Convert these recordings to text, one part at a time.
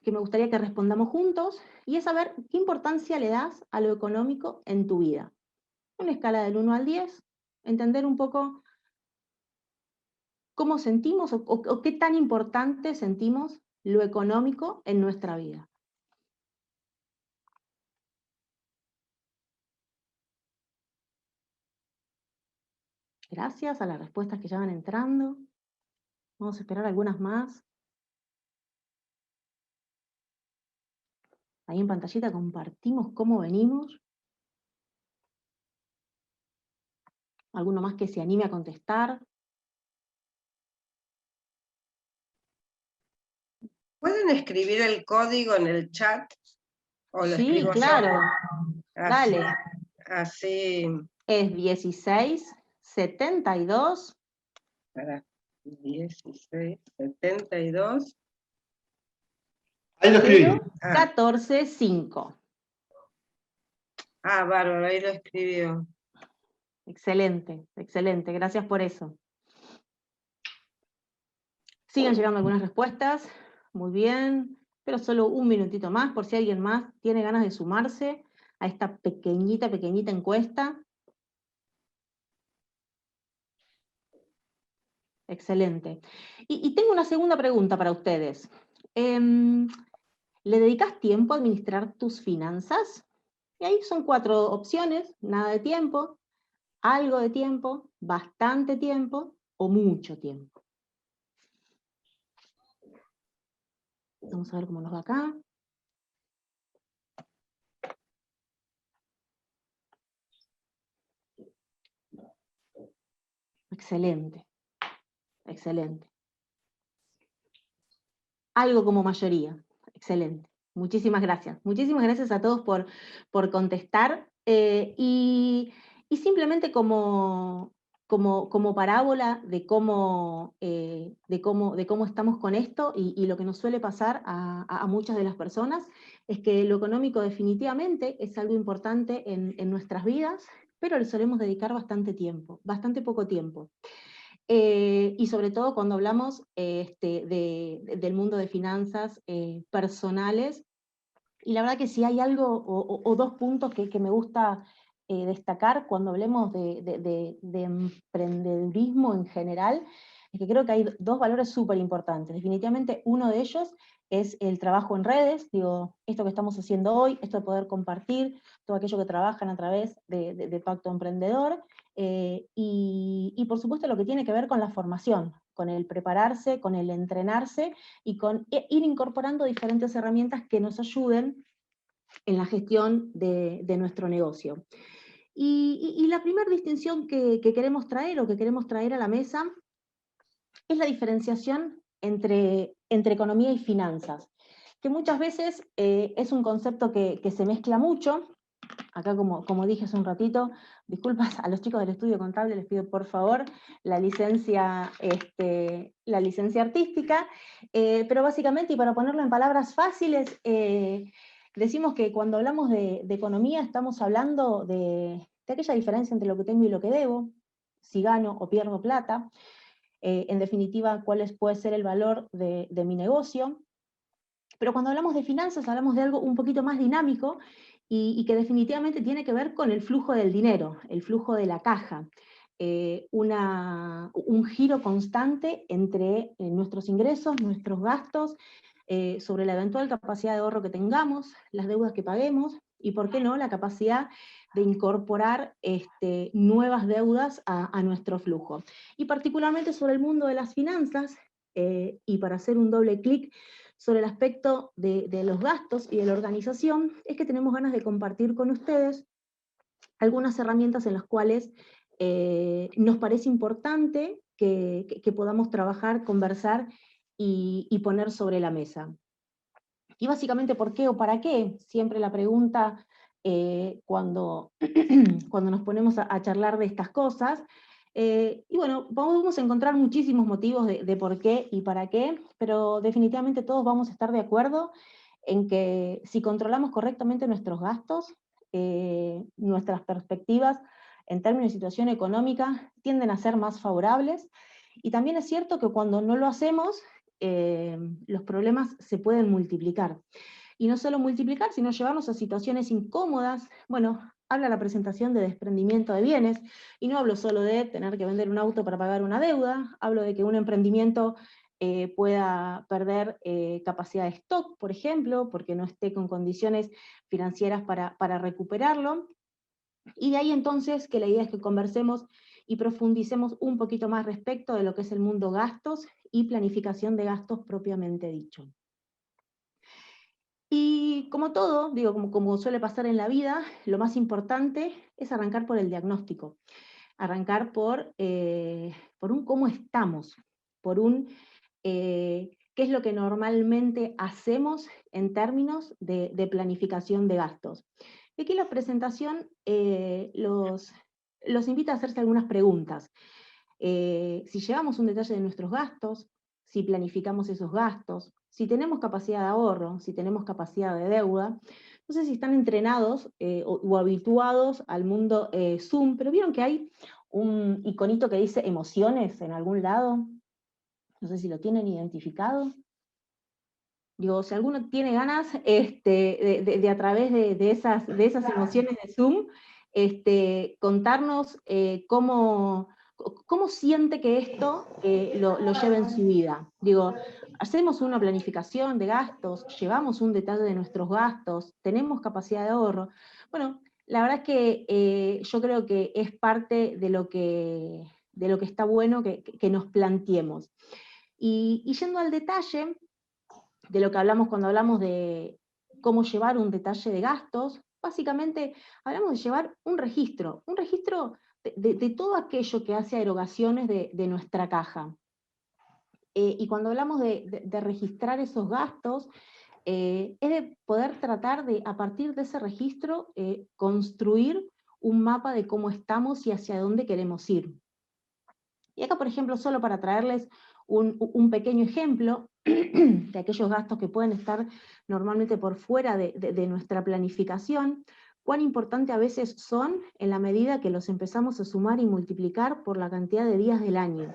que me gustaría que respondamos juntos, y es saber qué importancia le das a lo económico en tu vida. Una escala del 1 al 10, entender un poco cómo sentimos o qué tan importante sentimos lo económico en nuestra vida. Gracias a las respuestas que ya van entrando. Vamos a esperar algunas más. Ahí en pantallita compartimos cómo venimos. ¿Alguno más que se anime a contestar? ¿Pueden escribir el código en el chat? ¿O lo Sí, escribo claro. yo? Dale. Así. Es 1672. Para 1672. Ahí lo escribí. 0145. Bárbaro, ahí lo escribió. Excelente, excelente. Gracias por eso. Siguen llegando algunas respuestas. Muy bien. Pero solo un minutito más por si alguien más tiene ganas de sumarse a esta pequeñita encuesta. Excelente. Y tengo una segunda pregunta para ustedes. ¿Le dedicas tiempo a administrar tus finanzas? Y ahí son 4 opciones: nada de tiempo, algo de tiempo, bastante tiempo o mucho tiempo. Vamos a ver cómo nos va acá. Excelente, excelente. Algo como mayoría, excelente. Muchísimas gracias. Muchísimas gracias a todos por contestar. Y simplemente como parábola de cómo estamos con esto y lo que nos suele pasar a muchas de las personas, es que lo económico definitivamente es algo importante en nuestras vidas, pero le solemos dedicar bastante tiempo, bastante poco tiempo. Y sobre todo cuando hablamos del mundo de finanzas personales. Y la verdad que si hay algo o 2 puntos que me gusta destacar cuando hablemos de emprendedurismo en general, es que creo que hay 2 valores súper importantes. Definitivamente uno de ellos es el trabajo en redes, digo, esto que estamos haciendo hoy, esto de poder compartir todo aquello que trabajan a través de Pacto Emprendedor, y por supuesto lo que tiene que ver con la formación, con el prepararse, con el entrenarse y con ir incorporando diferentes herramientas que nos ayuden en la gestión de nuestro negocio. Y la primera distinción que queremos traer o que queremos traer a la mesa es la diferenciación entre economía y finanzas, que muchas veces es un concepto que se mezcla mucho. Acá, como dije hace un ratito, disculpas a los chicos del estudio contable, les pido por favor la licencia artística, pero básicamente, y para ponerlo en palabras fáciles, decimos que cuando hablamos de economía estamos hablando de aquella diferencia entre lo que tengo y lo que debo, si gano o pierdo plata, en definitiva, cuál puede ser el valor de mi negocio. Pero cuando hablamos de finanzas, hablamos de algo un poquito más dinámico y que definitivamente tiene que ver con el flujo del dinero, el flujo de la caja. Un giro constante entre nuestros ingresos, nuestros gastos, sobre la eventual capacidad de ahorro que tengamos, las deudas que paguemos, y por qué no, la capacidad de incorporar nuevas deudas a nuestro flujo. Y particularmente sobre el mundo de las finanzas, y para hacer un doble clic sobre el aspecto de los gastos y de la organización, es que tenemos ganas de compartir con ustedes algunas herramientas en las cuales nos parece importante que podamos trabajar, conversar y poner sobre la mesa. Y básicamente, ¿por qué o para qué? Siempre la pregunta cuando nos ponemos a charlar de estas cosas. Y bueno, vamos a encontrar muchísimos motivos de por qué y para qué, pero definitivamente todos vamos a estar de acuerdo en que si controlamos correctamente nuestros gastos, nuestras perspectivas en términos de situación económica tienden a ser más favorables. Y también es cierto que cuando no lo hacemos, los problemas se pueden multiplicar. Y no solo multiplicar, sino llevarnos a situaciones incómodas. Bueno, habla la presentación de desprendimiento de bienes, y no hablo solo de tener que vender un auto para pagar una deuda, hablo de que un emprendimiento pueda perder capacidad de stock, por ejemplo, porque no esté con condiciones financieras para recuperarlo. Y de ahí entonces que la idea es que conversemos y profundicemos un poquito más respecto de lo que es el mundo gastos y planificación de gastos propiamente dicho. Y como todo, digo, como suele pasar en la vida, lo más importante es arrancar por el diagnóstico, arrancar por un cómo estamos, por un qué es lo que normalmente hacemos en términos de planificación de gastos. Y aquí la presentación los invita a hacerse algunas preguntas. Si llevamos un detalle de nuestros gastos, si planificamos esos gastos, si tenemos capacidad de ahorro, si tenemos capacidad de deuda. No sé si están entrenados o habituados al mundo Zoom, pero vieron que hay un iconito que dice emociones en algún lado. No sé si lo tienen identificado. Digo, si alguno tiene ganas de a través de esas emociones de Zoom, contarnos cómo siente que esto lo lleva en su vida. Digo, hacemos una planificación de gastos, llevamos un detalle de nuestros gastos, tenemos capacidad de ahorro. Bueno, la verdad es que yo creo que es parte de lo que está bueno que nos planteemos. Y yendo al detalle de lo que hablamos cuando hablamos de cómo llevar un detalle de gastos, básicamente hablamos de llevar un registro de todo aquello que hace a erogaciones de nuestra caja. Y cuando hablamos de registrar esos gastos, es de poder tratar de, a partir de ese registro, construir un mapa de cómo estamos y hacia dónde queremos ir. Y acá, por ejemplo, solo para traerles un pequeño ejemplo de aquellos gastos que pueden estar normalmente por fuera de nuestra planificación, cuán importante a veces son en la medida que los empezamos a sumar y multiplicar por la cantidad de días del año.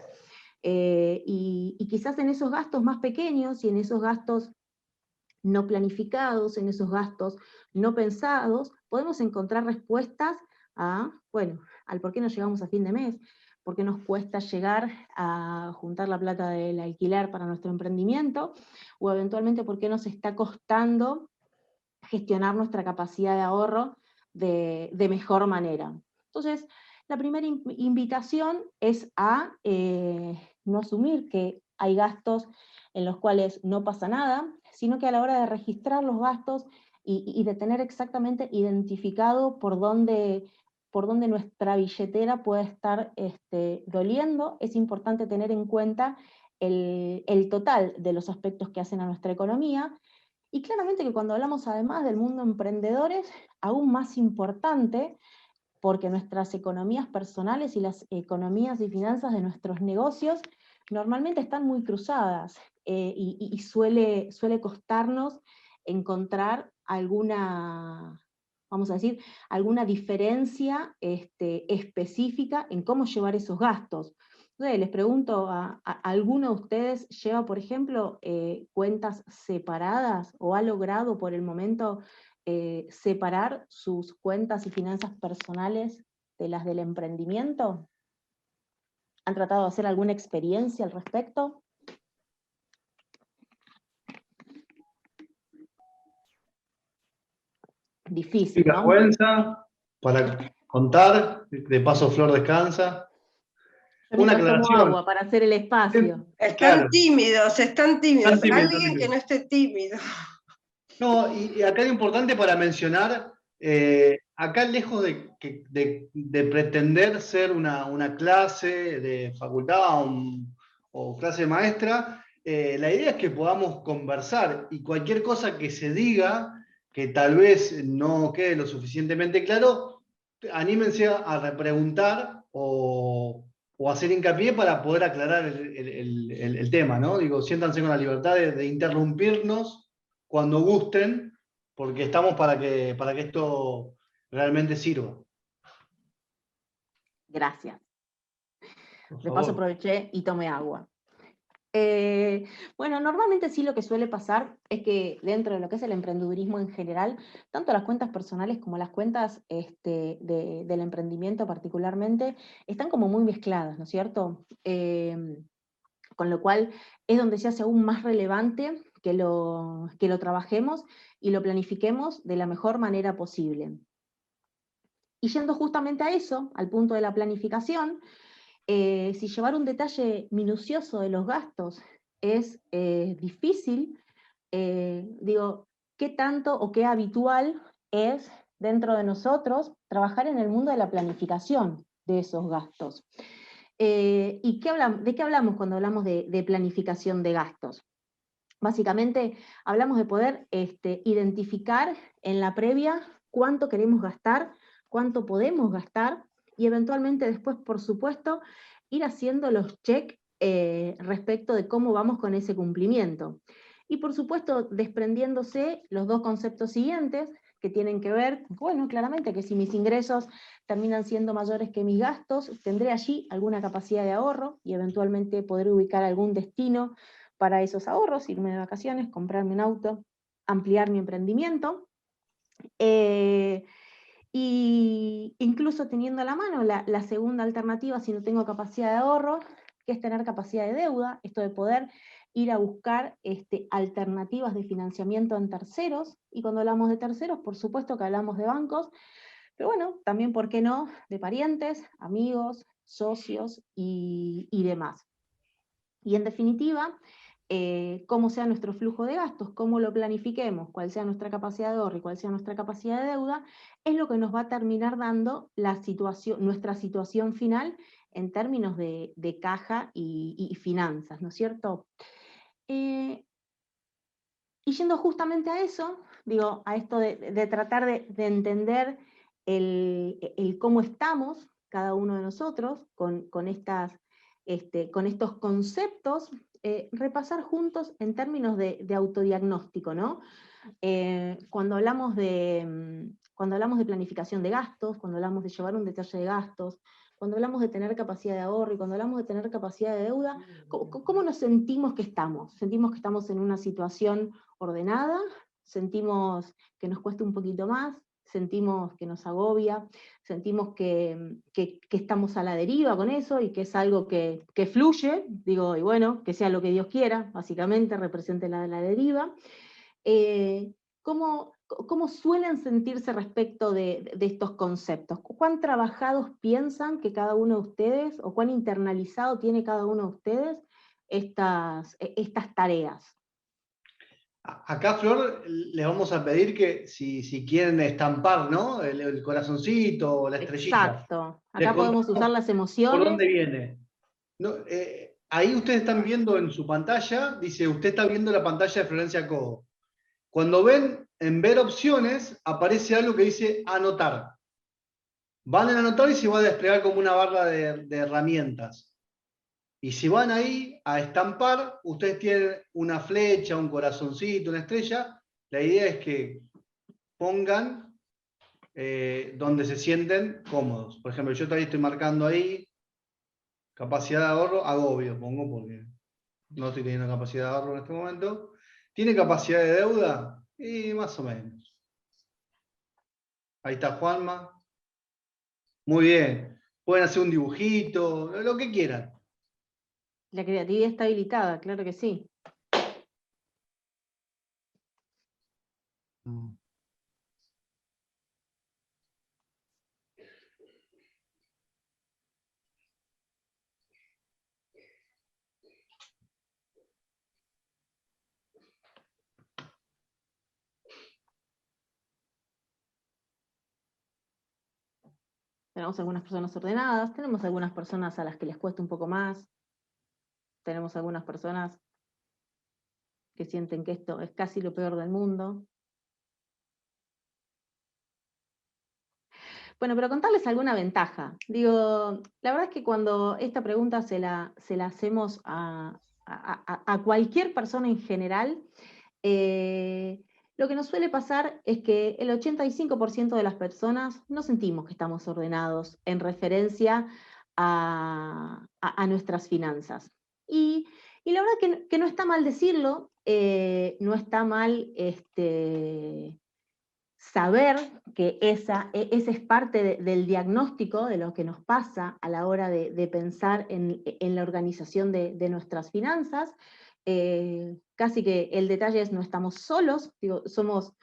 Y quizás en esos gastos más pequeños y en esos gastos no planificados, en esos gastos no pensados, podemos encontrar respuestas al por qué no llegamos a fin de mes, por qué nos cuesta llegar a juntar la plata del alquiler para nuestro emprendimiento, o eventualmente por qué nos está costando gestionar nuestra capacidad de ahorro de mejor manera. Entonces, la primera invitación es a no asumir que hay gastos en los cuales no pasa nada, sino que a la hora de registrar los gastos y de tener exactamente identificado por dónde nuestra billetera puede estar doliendo, es importante tener en cuenta el total de los aspectos que hacen a nuestra economía. Y claramente que cuando hablamos además del mundo emprendedores, aún más importante, porque nuestras economías personales y las economías y finanzas de nuestros negocios normalmente están muy cruzadas, y suele costarnos encontrar alguna, vamos a decir, alguna diferencia específica en cómo llevar esos gastos. Entonces, les pregunto, ¿alguno de ustedes lleva, por ejemplo, cuentas separadas o ha logrado por el momento separar sus cuentas y finanzas personales de las del emprendimiento? ¿Han tratado de hacer alguna experiencia al respecto? Difícil, Sin ¿no? vergüenza, para contar, de paso Flor descansa. Yo Una mientras tomo aclaración. agua para hacer el espacio. Claro. Están tímidos. Están tímidos, Alguien que no esté tímido. No, y acá es importante para mencionar, acá lejos de pretender ser una clase de facultad o clase maestra, la idea es que podamos conversar y cualquier cosa que se diga que tal vez no quede lo suficientemente claro, anímense a repreguntar o hacer hincapié para poder aclarar el tema, ¿no? Digo, siéntanse con la libertad de interrumpirnos cuando gusten, porque estamos para que esto realmente sirva. Gracias. Por De paso favor. aproveché y tomé agua. Bueno, normalmente sí lo que suele pasar es que dentro de lo que es el emprendedurismo en general, tanto las cuentas personales como las cuentas del emprendimiento particularmente, están como muy mezcladas, ¿no es cierto? Con lo cual es donde se hace aún más relevante que lo trabajemos y lo planifiquemos de la mejor manera posible. Y yendo justamente a eso, al punto de la planificación, si llevar un detalle minucioso de los gastos es difícil, digo, ¿qué tanto o qué habitual es dentro de nosotros trabajar en el mundo de la planificación de esos gastos? ¿Y de qué hablamos cuando hablamos de planificación de gastos? Básicamente hablamos de poder identificar en la previa cuánto queremos gastar, cuánto podemos gastar, y eventualmente después, por supuesto, ir haciendo los check respecto de cómo vamos con ese cumplimiento. Y por supuesto, desprendiéndose los dos conceptos siguientes, que tienen que ver, bueno, claramente que si mis ingresos terminan siendo mayores que mis gastos, tendré allí alguna capacidad de ahorro y eventualmente poder ubicar algún destino para esos ahorros, irme de vacaciones, comprarme un auto, ampliar mi emprendimiento. Y incluso teniendo a la mano la segunda alternativa, si no tengo capacidad de ahorro, que es tener capacidad de deuda, esto de poder ir a buscar alternativas de financiamiento en terceros, y cuando hablamos de terceros, por supuesto que hablamos de bancos, pero bueno, también, ¿por qué no?, de parientes, amigos, socios y demás. Y en definitiva, cómo sea nuestro flujo de gastos, cómo lo planifiquemos, cuál sea nuestra capacidad de ahorro y cuál sea nuestra capacidad de deuda, es lo que nos va a terminar dando nuestra situación final en términos de caja y finanzas, ¿no es cierto? Y yendo justamente a eso, digo, a esto de tratar de entender el cómo estamos cada uno de nosotros con estos conceptos, repasar juntos en términos de autodiagnóstico, ¿no? Cuando hablamos de planificación de gastos, cuando hablamos de llevar un detalle de gastos, cuando hablamos de tener capacidad de ahorro y cuando hablamos de tener capacidad de deuda, ¿cómo nos sentimos que estamos? ¿Sentimos que estamos en una situación ordenada? ¿Sentimos que nos cuesta un poquito más? ¿Sentimos que nos agobia? ¿Sentimos que estamos a la deriva con eso y que es algo que fluye? Digo, y bueno, que sea lo que Dios quiera, básicamente represente la deriva. ¿Cómo suelen sentirse respecto de estos conceptos? ¿Cuán trabajados piensan que cada uno de ustedes, o cuán internalizado tiene cada uno de ustedes estas tareas? Acá, Flor, les vamos a pedir que si quieren estampar, ¿no? El corazoncito o la estrellita. Exacto. Les Acá podemos usar contamos las por emociones. dónde viene. No, ahí ustedes están viendo en su pantalla, dice, usted está viendo la pantalla de Florencia Cobo. Cuando ven, en ver opciones, aparece algo que dice anotar. Van a anotar y se va a desplegar como una barra de herramientas. Y si van ahí a estampar, ustedes tienen una flecha, un corazoncito, una estrella. La idea es que pongan donde se sienten cómodos. Por ejemplo, yo todavía estoy marcando ahí capacidad de ahorro, agobio, pongo porque no estoy teniendo capacidad de ahorro en este momento. ¿Tiene capacidad de deuda? Y más o menos. Ahí está Juanma. Muy bien. Pueden hacer un dibujito, lo que quieran. La creatividad está habilitada, claro que sí. Tenemos algunas personas ordenadas, tenemos algunas personas a las que les cuesta un poco más, tenemos algunas personas que sienten que esto es casi lo peor del mundo. Bueno, pero contarles alguna ventaja. Digo, la verdad es que cuando esta pregunta se la hacemos a cualquier persona en general, lo que nos suele pasar es que el 85% de las personas no sentimos que estamos ordenados en referencia a nuestras finanzas. Y Y la verdad que no está mal decirlo, no está mal saber que esa es parte del diagnóstico de lo que nos pasa a la hora de pensar en la organización de nuestras finanzas. Casi que el detalle es no estamos solos, digo, somos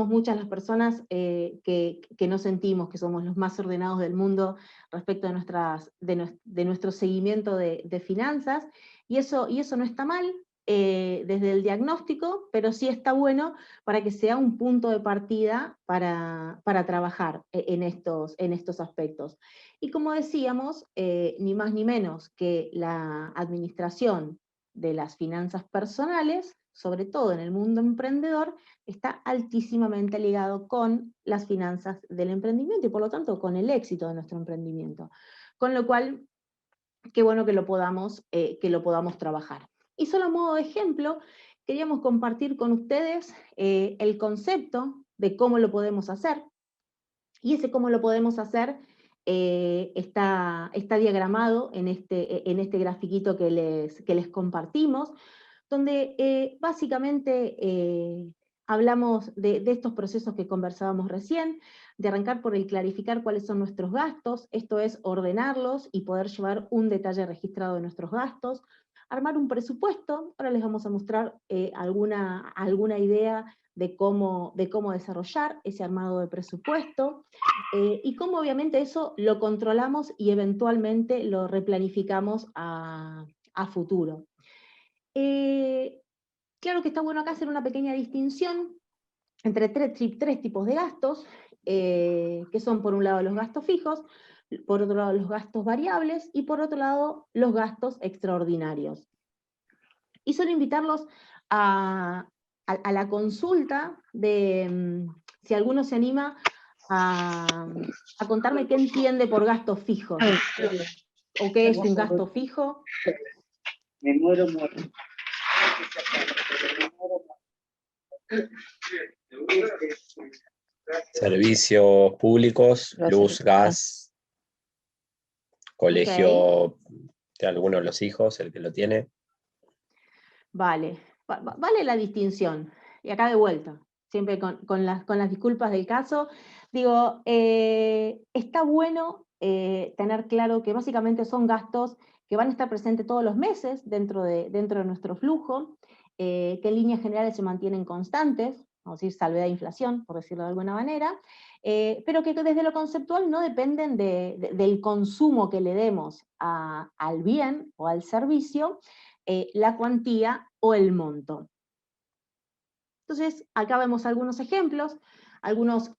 muchas las personas que no sentimos que somos los más ordenados del mundo respecto de nuestro seguimiento de finanzas, y eso no está mal desde el diagnóstico, pero sí está bueno para que sea un punto de partida para trabajar en estos aspectos. Y como decíamos, ni más ni menos que la administración de las finanzas personales, sobre todo en el mundo emprendedor, está altísimamente ligado con las finanzas del emprendimiento y por lo tanto con el éxito de nuestro emprendimiento. Con lo cual, qué bueno que lo podamos trabajar. Y solo a modo de ejemplo, queríamos compartir con ustedes el concepto de cómo lo podemos hacer. Y ese cómo lo podemos hacer está diagramado en este grafiquito que les compartimos, donde básicamente hablamos de estos procesos que conversábamos recién, de arrancar por el clarificar cuáles son nuestros gastos, esto es ordenarlos y poder llevar un detalle registrado de nuestros gastos, armar un presupuesto, ahora les vamos a mostrar alguna idea de cómo desarrollar ese armado de presupuesto, y cómo obviamente eso lo controlamos y eventualmente lo replanificamos a futuro. Claro que está bueno acá hacer una pequeña distinción entre tres tipos de gastos, que son por un lado los gastos fijos, por otro lado los gastos variables, y por otro lado los gastos extraordinarios. Y solo invitarlos a la consulta de si alguno se anima a contarme qué entiende por gastos fijos, o qué es un gasto fijo. Me muero. Servicios públicos, luz, gas, colegio de alguno de los hijos, el que lo tiene. Vale, vale la distinción. Y acá de vuelta, siempre con las disculpas del caso, digo, está bueno tener claro que básicamente son gastos que van a estar presentes todos los meses dentro de nuestro flujo, que en líneas generales se mantienen constantes, vamos a decir salvedad de inflación, por decirlo de alguna manera, pero que desde lo conceptual no dependen del consumo que le demos al bien o al servicio, la cuantía o el monto. Entonces, acá vemos algunos ejemplos, algunos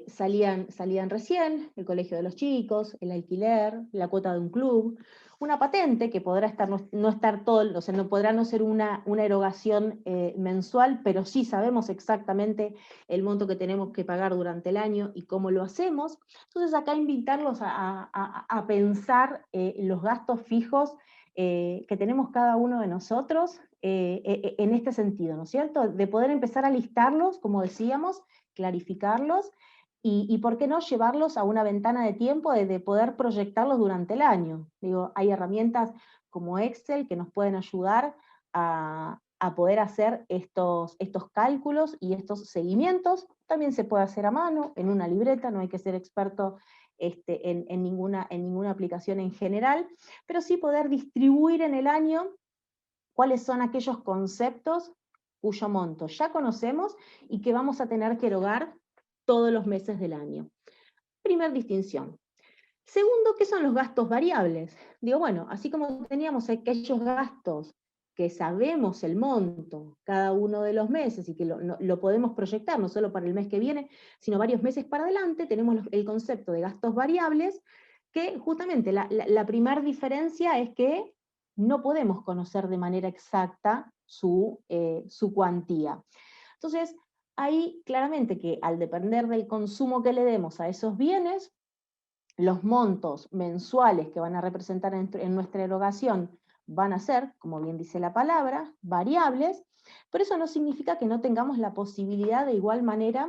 salían recién, el colegio de los chicos, el alquiler, la cuota de un club, una patente que podrá no estar todo, o sea, no podrá no ser una erogación mensual, pero sí sabemos exactamente el monto que tenemos que pagar durante el año y cómo lo hacemos. Entonces acá invitarlos a pensar los gastos fijos que tenemos cada uno de nosotros en este sentido, ¿no es cierto? De poder empezar a listarlos, como decíamos, clarificarlos, y por qué no llevarlos a una ventana de tiempo de poder proyectarlos durante el año. Digo, hay herramientas como Excel que nos pueden ayudar a poder hacer estos cálculos y estos seguimientos. También se puede hacer a mano, en una libreta, no hay que ser experto en ninguna aplicación en general, pero sí poder distribuir en el año cuáles son aquellos conceptos cuyo monto ya conocemos y que vamos a tener que erogar todos los meses del año. Primer distinción. Segundo, ¿qué son los gastos variables? Digo, bueno, así como teníamos aquellos gastos que sabemos el monto cada uno de los meses y que lo podemos proyectar no solo para el mes que viene, sino varios meses para adelante, tenemos el concepto de gastos variables, que justamente la primera diferencia es que no podemos conocer de manera exacta su cuantía. Entonces, ahí claramente que al depender del consumo que le demos a esos bienes, los montos mensuales que van a representar en nuestra erogación van a ser, como bien dice la palabra, variables, pero eso no significa que no tengamos la posibilidad de igual manera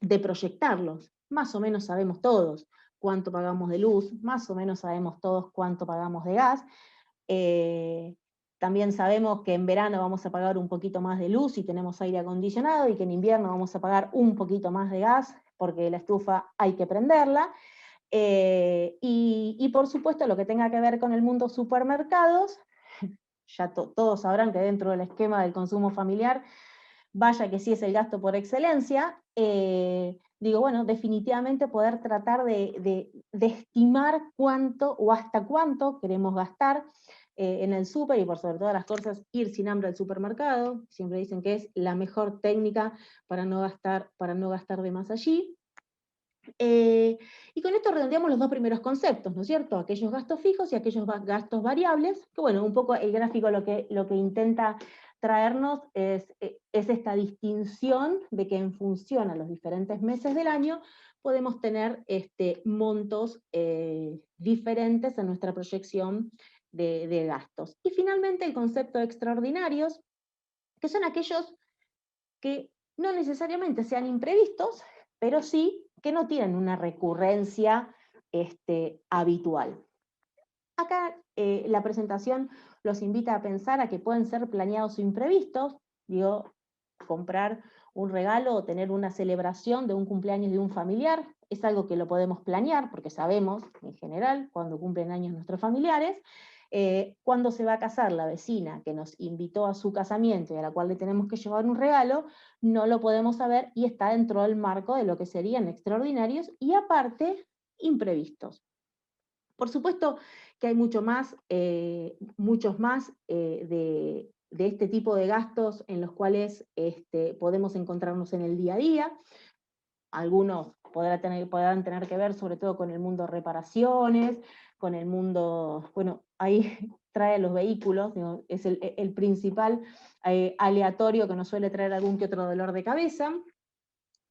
de proyectarlos. Más o menos sabemos todos cuánto pagamos de luz, más o menos sabemos todos cuánto pagamos de gas, También sabemos que en verano vamos a pagar un poquito más de luz si tenemos aire acondicionado, y que en invierno vamos a pagar un poquito más de gas, porque la estufa hay que prenderla. Y por supuesto lo que tenga que ver con el mundo supermercados, ya todos sabrán que dentro del esquema del consumo familiar, vaya que sí es el gasto por excelencia. Digo, bueno, definitivamente poder tratar de estimar cuánto o hasta cuánto queremos gastar en el súper, y por sobre todas las cosas, ir sin hambre al supermercado. Siempre dicen que es la mejor técnica para no gastar de más allí. Y con esto redondeamos los dos primeros conceptos, ¿no es cierto? Aquellos gastos fijos y aquellos gastos variables, que bueno, un poco el gráfico lo que intenta traernos es esta distinción de que en función a los diferentes meses del año podemos tener montos diferentes en nuestra proyección de gastos. Y finalmente el concepto de extraordinarios, que son aquellos que no necesariamente sean imprevistos, pero sí que no tienen una recurrencia habitual. Acá la presentación los invita a pensar a que pueden ser planeados o imprevistos. Digo, comprar un regalo o tener una celebración de un cumpleaños de un familiar es algo que lo podemos planear, porque sabemos, en general, cuando cumplen años nuestros familiares. Cuando se va a casar la vecina que nos invitó a su casamiento y a la cual le tenemos que llevar un regalo, no lo podemos saber, y está dentro del marco de lo que serían extraordinarios y aparte imprevistos. Por supuesto que hay muchos más de este tipo de gastos en los cuales podemos encontrarnos en el día a día. Algunos podrán tener que ver sobre todo con el mundo reparaciones, con el mundo, bueno, ahí trae los vehículos, digo, es el principal aleatorio que nos suele traer algún que otro dolor de cabeza.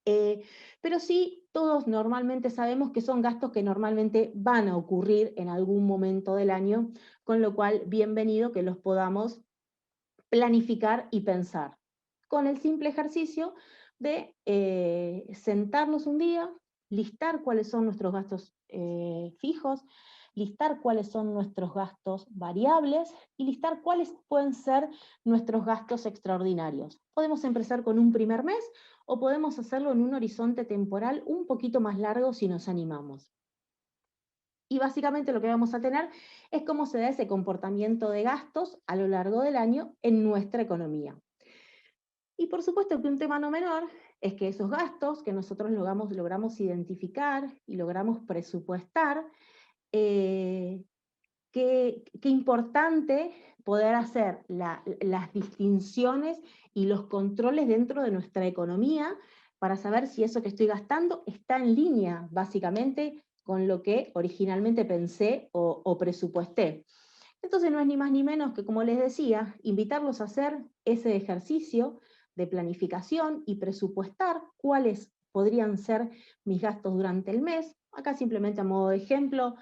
Pero sí, todos normalmente sabemos que son gastos que normalmente van a ocurrir en algún momento del año, con lo cual, bienvenido que los podamos planificar y pensar, con el simple ejercicio de sentarnos un día, listar cuáles son nuestros gastos fijos, listar cuáles son nuestros gastos variables y listar cuáles pueden ser nuestros gastos extraordinarios. Podemos empezar con un primer mes o podemos hacerlo en un horizonte temporal un poquito más largo si nos animamos. Y básicamente lo que vamos a tener es cómo se da ese comportamiento de gastos a lo largo del año en nuestra economía. Y por supuesto que un tema no menor es que esos gastos que nosotros logramos identificar y logramos presupuestar, qué importante poder hacer las distinciones y los controles dentro de nuestra economía para saber si eso que estoy gastando está en línea, básicamente, con lo que originalmente pensé o presupuesté. Entonces no es ni más ni menos que, como les decía, invitarlos a hacer ese ejercicio de planificación y presupuestar cuáles podrían ser mis gastos durante el mes. Acá simplemente a modo de ejemplo,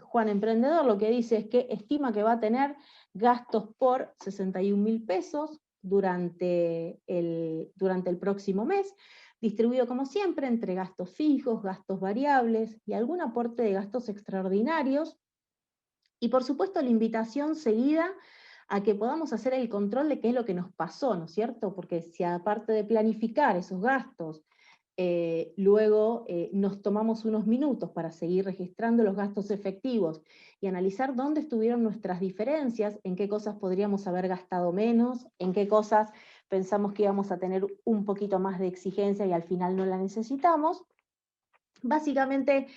Juan Emprendedor lo que dice es que estima que va a tener gastos por 61.000 pesos durante el próximo mes, distribuido como siempre entre gastos fijos, gastos variables y algún aporte de gastos extraordinarios. Y por supuesto la invitación seguida a que podamos hacer el control de qué es lo que nos pasó, ¿no es cierto? Porque si aparte de planificar esos gastos, luego nos tomamos unos minutos para seguir registrando los gastos efectivos y analizar dónde estuvieron nuestras diferencias, en qué cosas podríamos haber gastado menos, en qué cosas pensamos que íbamos a tener un poquito más de exigencia y al final no la necesitamos, básicamente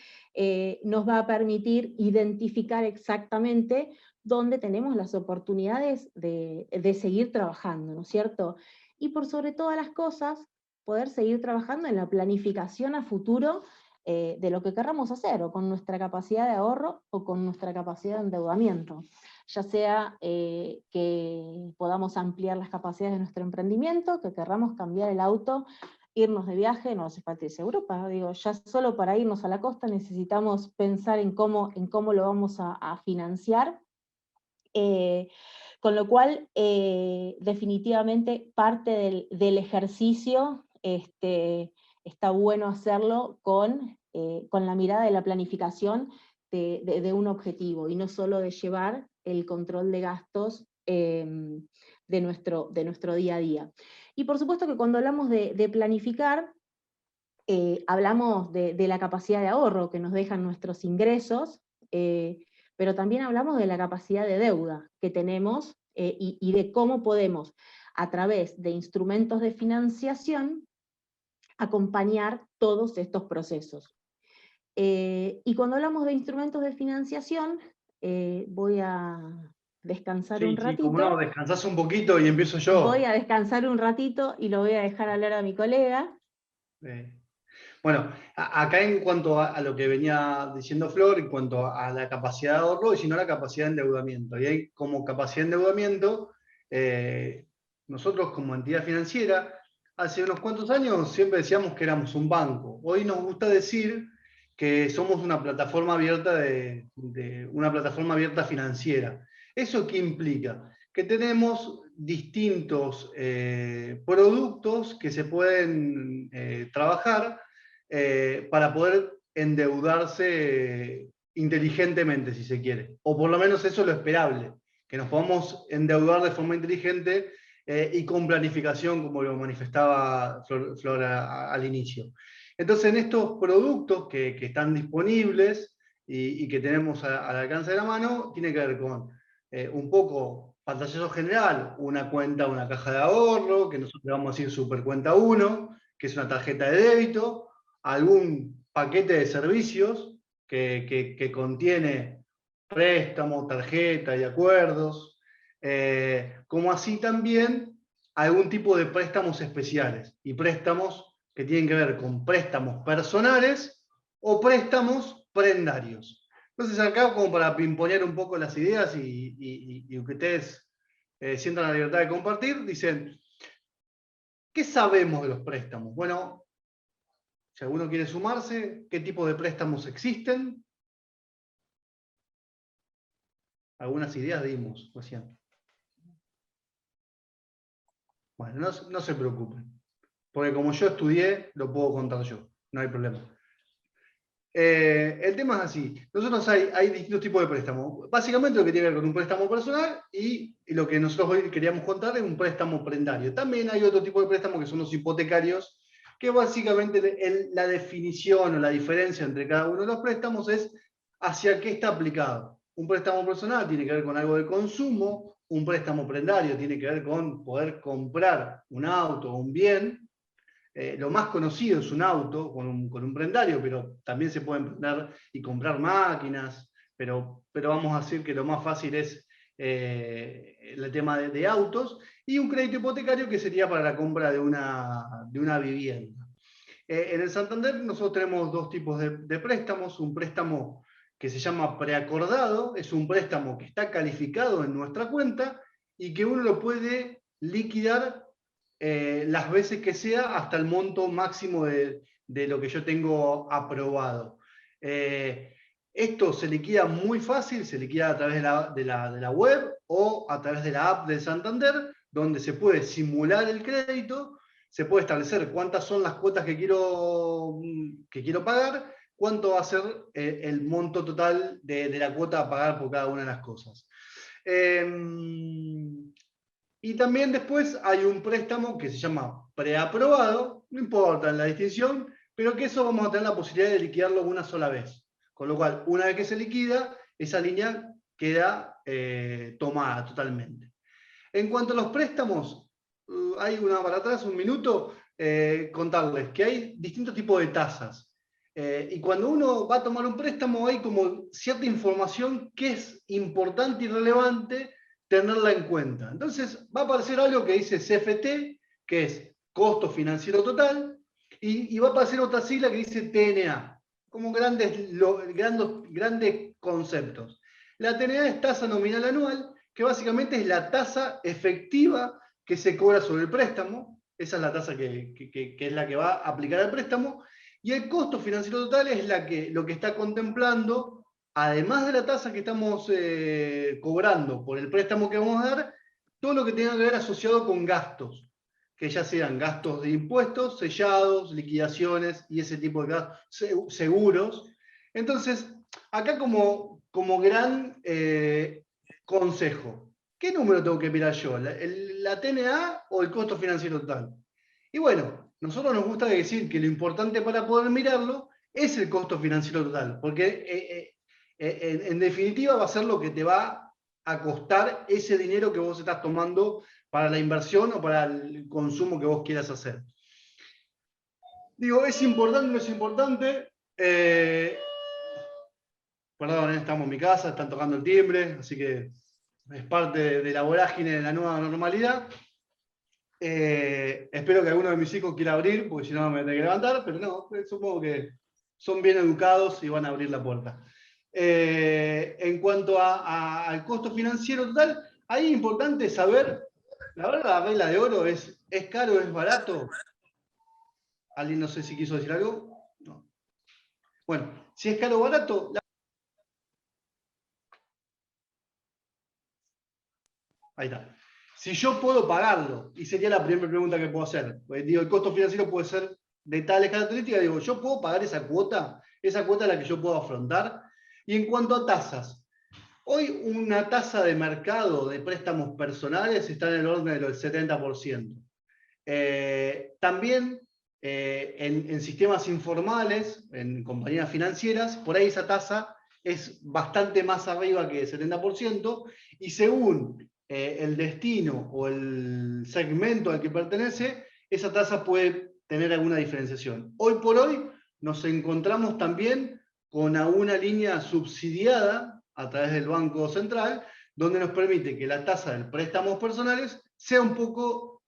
nos va a permitir identificar exactamente dónde tenemos las oportunidades de seguir trabajando, ¿no es cierto? Y por sobre todas las cosas, poder seguir trabajando en la planificación a futuro de lo que querramos hacer, o con nuestra capacidad de ahorro o con nuestra capacidad de endeudamiento, ya sea que podamos ampliar las capacidades de nuestro emprendimiento, que querramos cambiar el auto, irnos de viaje, no hace falta irse a Europa, digo, ya solo para irnos a la costa necesitamos pensar en cómo lo vamos a financiar, con lo cual definitivamente parte del ejercicio está bueno hacerlo con la mirada de la planificación de un objetivo, y no solo de llevar el control de gastos de nuestro día a día. Y por supuesto que cuando hablamos de planificar, hablamos de la capacidad de ahorro que nos dejan nuestros ingresos, pero también hablamos de la capacidad de deuda que tenemos y de cómo podemos, a través de instrumentos de financiación, acompañar todos estos procesos. Y cuando hablamos de instrumentos de financiación, voy a descansar un ratito. Sí, como no, descansás un poquito y empiezo yo. Voy a descansar un ratito y lo voy a dejar hablar a mi colega. Bueno, acá en cuanto a lo que venía diciendo Flor, en cuanto a la capacidad de ahorro y sino la capacidad de endeudamiento. Y ahí, como capacidad de endeudamiento, nosotros como entidad financiera, hace unos cuantos años siempre decíamos que éramos un banco. Hoy nos gusta decir que somos una plataforma abierta una plataforma abierta financiera. ¿Eso qué implica? Que tenemos distintos productos que se pueden trabajar para poder endeudarse inteligentemente, si se quiere. O por lo menos eso es lo esperable, que nos podamos endeudar de forma inteligente y con planificación, como lo manifestaba Flor al inicio. Entonces, en estos productos que están disponibles y que tenemos al alcance de la mano, tiene que ver con un poco pantallazo general, una cuenta, una caja de ahorro, que nosotros vamos a decir Supercuenta 1, que es una tarjeta de débito, algún paquete de servicios que contiene préstamos, tarjeta y acuerdos, como así también algún tipo de préstamos especiales y préstamos que tienen que ver con préstamos personales o préstamos prendarios. Entonces acá, como para pimponear un poco las ideas y que ustedes sientan la libertad de compartir, dicen, ¿qué sabemos de los préstamos? Bueno, si alguno quiere sumarse, ¿qué tipo de préstamos existen? Algunas ideas dimos recién. Bueno, no se preocupen, porque como yo estudié, lo puedo contar yo, no hay problema. El tema es así, nosotros hay distintos tipos de préstamos. Básicamente lo que tiene que ver con un préstamo personal y lo que nosotros hoy queríamos contar es un préstamo prendario. También hay otro tipo de préstamos que son los hipotecarios, que básicamente la definición o la diferencia entre cada uno de los préstamos es hacia qué está aplicado. Un préstamo personal tiene que ver con algo de consumo, un préstamo prendario tiene que ver con poder comprar un auto o un bien. Lo más conocido es un auto con un prendario, pero también se pueden prender y comprar máquinas, pero vamos a decir que lo más fácil es el tema de autos, y un crédito hipotecario que sería para la compra de una vivienda. En el Santander nosotros tenemos dos tipos de préstamos, un préstamo que se llama preacordado, es un préstamo que está calificado en nuestra cuenta y que uno lo puede liquidar las veces que sea hasta el monto máximo de lo que yo tengo aprobado. Esto se liquida muy fácil, se liquida a través de la web o a través de la app del Santander, donde se puede simular el crédito, se puede establecer cuántas son las cuotas que quiero pagar, cuánto va a ser el monto total de la cuota a pagar por cada una de las cosas. Y también después hay un préstamo que se llama preaprobado, no importa la distinción, pero que eso vamos a tener la posibilidad de liquidarlo una sola vez. Con lo cual, una vez que se liquida, esa línea queda tomada totalmente. En cuanto a los préstamos, hay una para atrás, un minuto, contarles que hay distintos tipos de tasas. Y cuando uno va a tomar un préstamo, hay como cierta información que es importante y relevante tenerla en cuenta. Entonces va a aparecer algo que dice CFT, que es costo financiero total, y va a aparecer otra sigla que dice TNA, como grandes conceptos. La TNA es tasa nominal anual, que básicamente es la tasa efectiva que se cobra sobre el préstamo, esa es la tasa que es la que va a aplicar al préstamo, y el costo financiero total es lo que está contemplando, además de la tasa que estamos cobrando por el préstamo que vamos a dar, todo lo que tenga que ver asociado con gastos, que ya sean gastos de impuestos, sellados, liquidaciones y ese tipo de gastos, seguros. Entonces, acá como gran consejo, ¿qué número tengo que mirar yo? ¿La TNA o el costo financiero total? Y bueno, nosotros nos gusta decir que lo importante para poder mirarlo es el costo financiero total, porque en definitiva va a ser lo que te va a costar ese dinero que vos estás tomando para la inversión o para el consumo que vos quieras hacer. Digo, ¿es importante o no es importante? Perdón, estamos en mi casa, están tocando el timbre, así que es parte de la vorágine de la nueva normalidad. Espero que alguno de mis hijos quiera abrir, porque si no me tendré que levantar, pero no, supongo que son bien educados y van a abrir la puerta. En cuanto al costo financiero total, ahí es importante saber, la verdad, la regla de oro ¿es caro, es barato? ¿Alguien no sé si quiso decir algo? No. Bueno, si es caro o barato, ahí está. Si yo puedo pagarlo, y sería la primera pregunta que puedo hacer, pues digo, el costo financiero puede ser de tales características, digo, yo puedo pagar esa cuota es la que yo puedo afrontar. Y en cuanto a tasas, hoy una tasa de mercado de préstamos personales está en el orden del 70%. También en sistemas informales, en compañías financieras, por ahí esa tasa es bastante más arriba que el 70%, y según el destino o el segmento al que pertenece, esa tasa puede tener alguna diferenciación. Hoy por hoy nos encontramos también con una línea subsidiada a través del Banco Central, donde nos permite que la tasa de préstamos personales sea un poco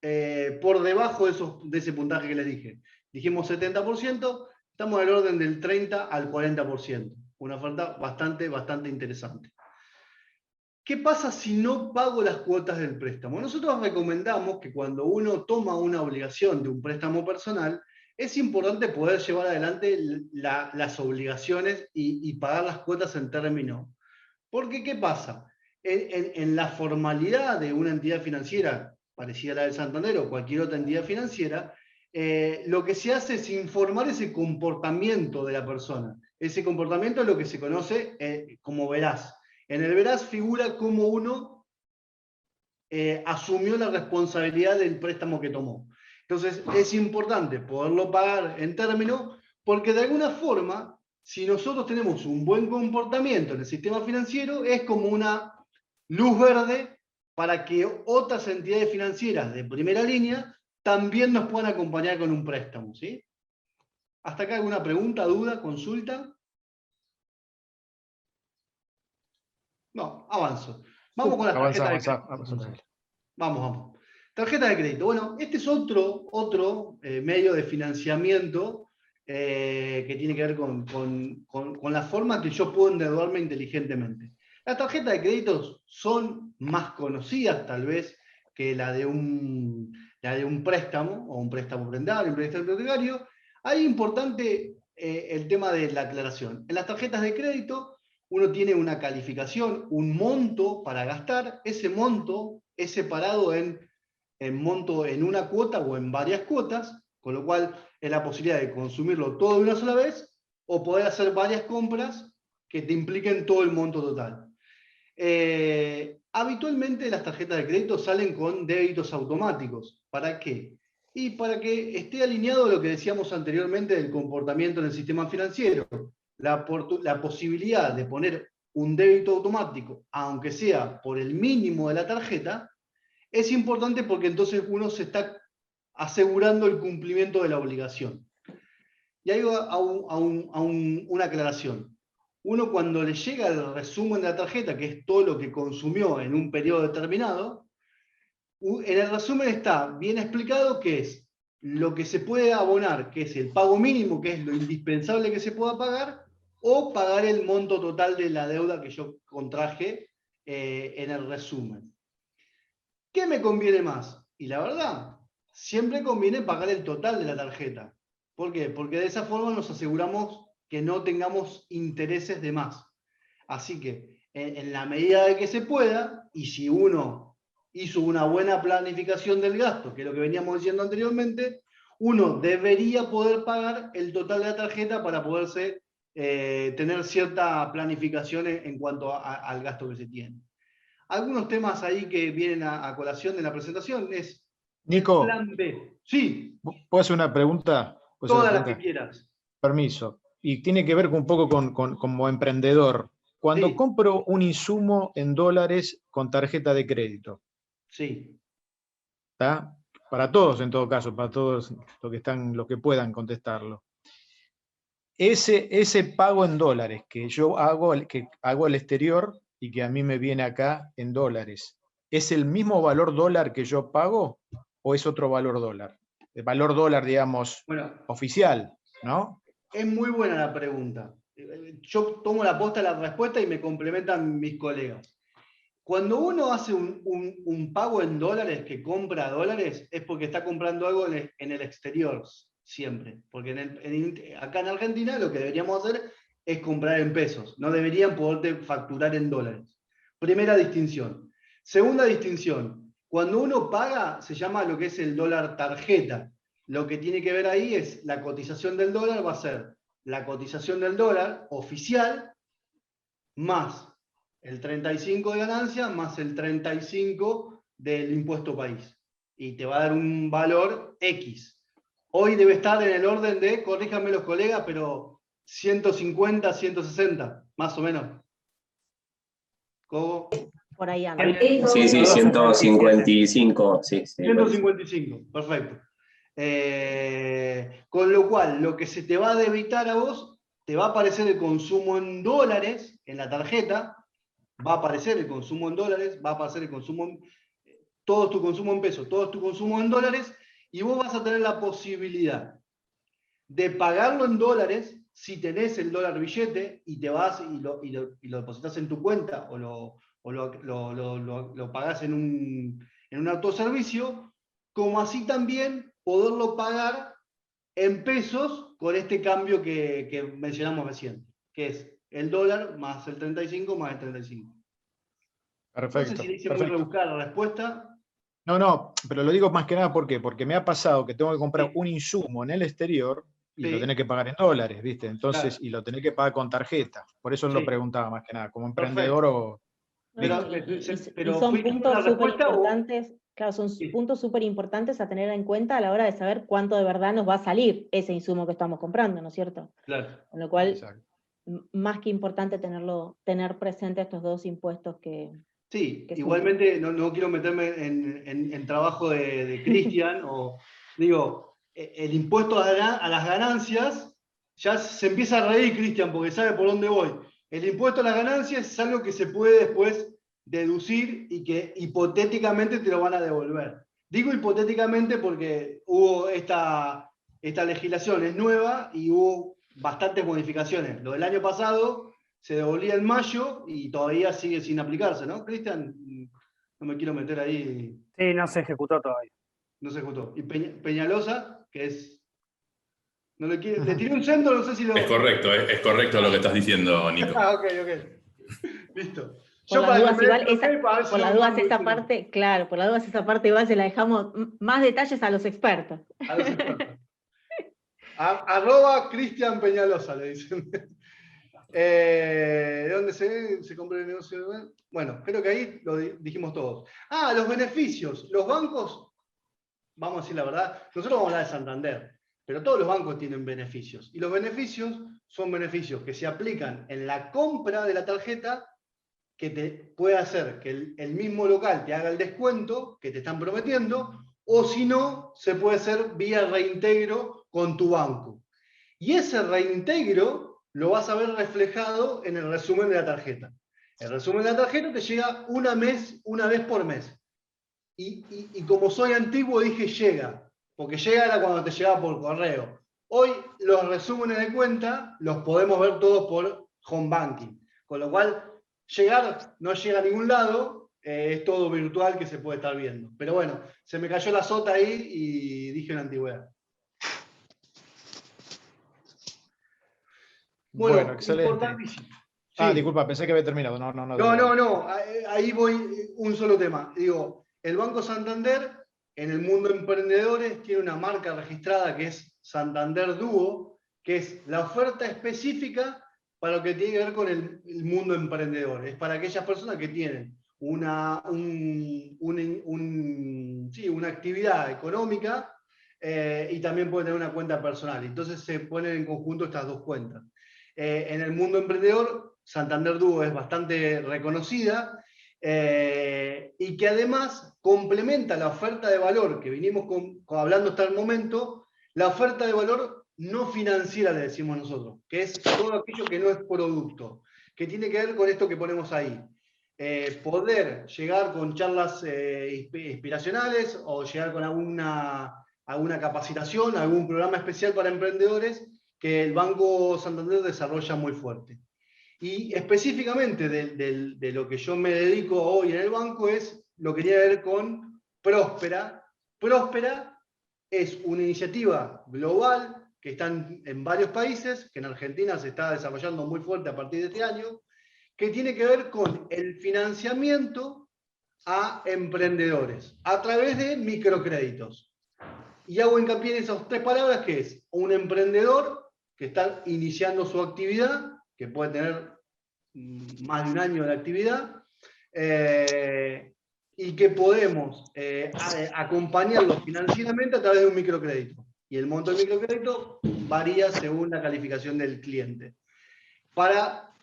por debajo de ese puntaje que les dije. Dijimos 70%, estamos en el orden del 30 al 40%. Una oferta bastante interesante. ¿Qué pasa si no pago las cuotas del préstamo? Nosotros recomendamos que cuando uno toma una obligación de un préstamo personal, es importante poder llevar adelante las obligaciones y pagar las cuotas en término. Porque, ¿qué pasa? En la formalidad de una entidad financiera, parecida a la del Santander o cualquier otra entidad financiera, lo que se hace es informar ese comportamiento de la persona. Ese comportamiento es lo que se conoce como veraz. En el veraz figura cómo uno asumió la responsabilidad del préstamo que tomó. Entonces, es importante poderlo pagar en término, porque de alguna forma, si nosotros tenemos un buen comportamiento en el sistema financiero, es como una luz verde para que otras entidades financieras de primera línea también nos puedan acompañar con un préstamo, ¿sí? ¿Hasta acá alguna pregunta, duda, consulta? No, avanzo. Vamos con las tarjetas de crédito. Vamos. Tarjeta de crédito. Bueno, este es otro medio de financiamiento que tiene que ver con la forma que yo puedo endeudarme inteligentemente. Las tarjetas de crédito son más conocidas, tal vez, que la de un préstamo, o un préstamo prendario, un préstamo hipotecario. Ahí es importante el tema de la aclaración. En las tarjetas de crédito, uno tiene una calificación, un monto para gastar. Ese monto es separado en monto en una cuota o en varias cuotas, con lo cual es la posibilidad de consumirlo todo de una sola vez o poder hacer varias compras que te impliquen todo el monto total. Habitualmente las tarjetas de crédito salen con débitos automáticos. ¿Para qué? Y para que esté alineado a lo que decíamos anteriormente del comportamiento en el sistema financiero. La posibilidad de poner un débito automático, aunque sea por el mínimo de la tarjeta, es importante porque entonces uno se está asegurando el cumplimiento de la obligación. Y ahí va a una aclaración. Uno, cuando le llega el resumen de la tarjeta, que es todo lo que consumió en un periodo determinado, en el resumen está bien explicado qué es lo que se puede abonar, que es el pago mínimo, que es lo indispensable que se pueda pagar, o pagar el monto total de la deuda que yo contraje en el resumen. ¿Qué me conviene más? Y la verdad, siempre conviene pagar el total de la tarjeta. ¿Por qué? Porque de esa forma nos aseguramos que no tengamos intereses de más. Así que, en la medida de que se pueda, y si uno hizo una buena planificación del gasto, que es lo que veníamos diciendo anteriormente, uno debería poder pagar el total de la tarjeta para poderse tener cierta planificación en cuanto al gasto que se tiene. algunos temas ahí que vienen a colación de la presentación es Nico, el plan B. Sí, ¿puedo hacer una pregunta? todas las que quieras. Permiso. Y tiene que ver un poco como emprendedor. Cuando Sí. compro un insumo en dólares con tarjeta de crédito, Sí, ¿está? Para todos, en todo caso, para todos los que puedan contestarlo. Ese pago en dólares que yo hago, que hago al exterior y que a mí me viene acá en dólares, ¿es el mismo valor dólar que yo pago o es otro valor dólar? El valor dólar, digamos, bueno, oficial, ¿no? es muy buena la pregunta. Yo tomo la posta de la respuesta y me complementan mis colegas. Cuando uno hace un pago en dólares, que compra dólares, es porque está comprando algo en el exterior, siempre. Porque acá en Argentina lo que deberíamos hacer es comprar en pesos. No deberían poderte facturar en dólares. Primera distinción. Segunda distinción. Cuando uno paga, se llama lo que es el dólar tarjeta. Lo que tiene que ver ahí es la cotización del dólar, va a ser la cotización del dólar oficial más el 35 de ganancia más el 35 del impuesto país. Y te va a dar un valor X. Hoy debe estar en el orden de, corríjanme los colegas, pero 150, 160, más o menos. ¿Cómo? Por ahí anda. Sí, 155, sí. 155, perfecto. Con lo cual, lo que se te va a debitar a vos, te va a aparecer el consumo en dólares en la tarjeta, va a aparecer el consumo en dólares, va a aparecer el consumo, todo tu consumo en pesos, todo tu consumo en dólares, y vos vas a tener la posibilidad de pagarlo en dólares si tenés el dólar billete y te vas y lo depositas en tu cuenta o lo pagás en un autoservicio, como así también poderlo pagar en pesos con este cambio que mencionamos recién, que es el dólar más el 35 más el 35. Perfecto. No sé si le hice muy rebuscada la respuesta. No, pero lo digo más que nada ¿por qué? Porque me ha pasado que tengo que comprar Sí. un insumo en el exterior y Sí. lo tenés que pagar en dólares, ¿viste? Entonces, Claro. y lo tenés que pagar con tarjeta. Por eso Sí. lo preguntaba más que nada, como emprendedor o... Pero, Y son ¿fui con puntos la súper respuesta o...? importantes, claro, son Sí. puntos súper importantes a tener en cuenta a la hora de saber cuánto de verdad nos va a salir ese insumo que estamos comprando, ¿no es cierto? Claro. Con lo cual, Exacto. más que importante tener presente estos dos impuestos Sí, que es igualmente no quiero meterme en trabajo de Cristian, o digo, el impuesto a las ganancias, ya se empieza a reír Cristian porque sabe por dónde voy. El impuesto a las ganancias es algo que se puede después deducir y que hipotéticamente te lo van a devolver. Digo hipotéticamente porque hubo esta legislación, es nueva y hubo bastantes modificaciones. Lo del año pasado se devolvía en mayo y todavía sigue sin aplicarse, ¿no, Cristian? No me quiero meter ahí. Sí, no se ejecutó todavía. No se ejecutó. Y Peñalosa, que es... No le tiré un centro, no sé si lo... Es correcto lo que estás diciendo, Nico. Ok. Listo. Por las dudas, igual, por las dudas esa parte, parte, claro, por las dudas esa parte igual se la dejamos más detalles a los expertos. a los expertos. @ Cristian Peñalosa, le dicen. ¿De dónde se compra el negocio? Bueno, creo que ahí lo dijimos todos. Los beneficios. Los bancos, vamos a decir la verdad, nosotros vamos a hablar de Santander, pero todos los bancos tienen beneficios. Y los beneficios son beneficios que se aplican en la compra de la tarjeta, que te puede hacer que el mismo local te haga el descuento que te están prometiendo, o si no, se puede hacer vía reintegro con tu banco. Y ese reintegro lo vas a ver reflejado en el resumen de la tarjeta. El resumen de la tarjeta te llega una vez por mes. Y como soy antiguo dije llega, porque llega era cuando te llegaba por correo. Hoy los resúmenes de cuenta los podemos ver todos por home banking. Con lo cual, llegar no llega a ningún lado, es todo virtual que se puede estar viendo. Pero bueno, se me cayó la sota ahí y dije una antigüedad. Bueno, excelente. Importantísimo. Sí. Disculpa, pensé que había terminado. No. Ahí voy un solo tema. Digo, el Banco Santander, en el mundo de emprendedores, tiene una marca registrada que es Santander Duo, que es la oferta específica para lo que tiene que ver con el mundo emprendedor. Es para aquellas personas que tienen sí, una actividad económica y también puede tener una cuenta personal. Entonces se ponen en conjunto estas dos cuentas. En el mundo emprendedor, Santander Duo es bastante reconocida y que además complementa la oferta de valor que vinimos hablando hasta el momento, la oferta de valor no financiera, le decimos nosotros, que es todo aquello que no es producto, que tiene que ver con esto que ponemos ahí. Poder llegar con charlas inspiracionales o llegar con alguna capacitación, algún programa especial para emprendedores que el Banco Santander desarrolla muy fuerte. Y específicamente de lo que yo me dedico hoy en el banco es lo que tiene que ver con Próspera. Próspera es una iniciativa global que está en varios países, que en Argentina se está desarrollando muy fuerte a partir de este año, que tiene que ver con el financiamiento a emprendedores a través de microcréditos. Y hago hincapié en esas tres palabras, que es un emprendedor que está iniciando su actividad, que puede tener más de un año de actividad, y que podemos acompañarlo financieramente a través de un microcrédito. Y el monto del microcrédito varía según la calificación del cliente. Para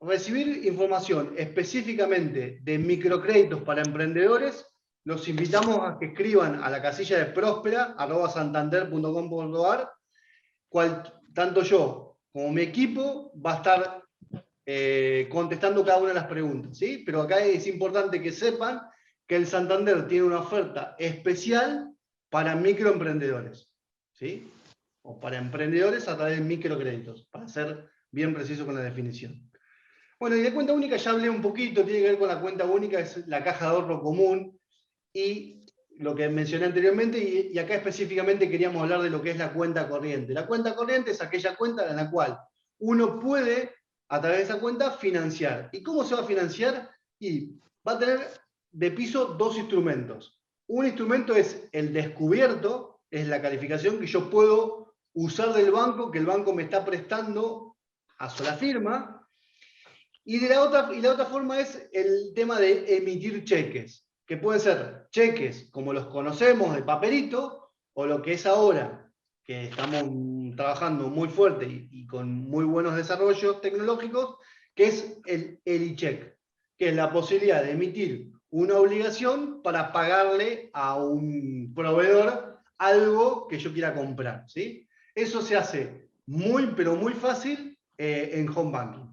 recibir información específicamente de microcréditos para emprendedores, los invitamos a que escriban a la casilla de prospera@santander.com.ar. Tanto yo como mi equipo va a estar contestando cada una de las preguntas, ¿sí? Pero acá es importante que sepan que el Santander tiene una oferta especial para microemprendedores, ¿sí? O para emprendedores a través de microcréditos, para ser bien preciso con la definición. Bueno, y de cuenta única ya hablé un poquito, tiene que ver con la cuenta única, es la caja de ahorro común, y lo que mencioné anteriormente, y acá específicamente queríamos hablar de lo que es la cuenta corriente. La cuenta corriente es aquella cuenta en la cual uno puede, a través de esa cuenta, financiar. ¿Y cómo se va a financiar? Y va a tener de piso dos instrumentos. Un instrumento es el descubierto, es la calificación que yo puedo usar del banco, que el banco me está prestando a sola firma. Y la otra forma es el tema de emitir cheques, que pueden ser cheques como los conocemos de papelito, o lo que es ahora, que estamos trabajando muy fuerte y con muy buenos desarrollos tecnológicos, que es el e-check, que es la posibilidad de emitir una obligación para pagarle a un proveedor algo que yo quiera comprar, ¿sí? Eso se hace muy, pero muy fácil en home banking.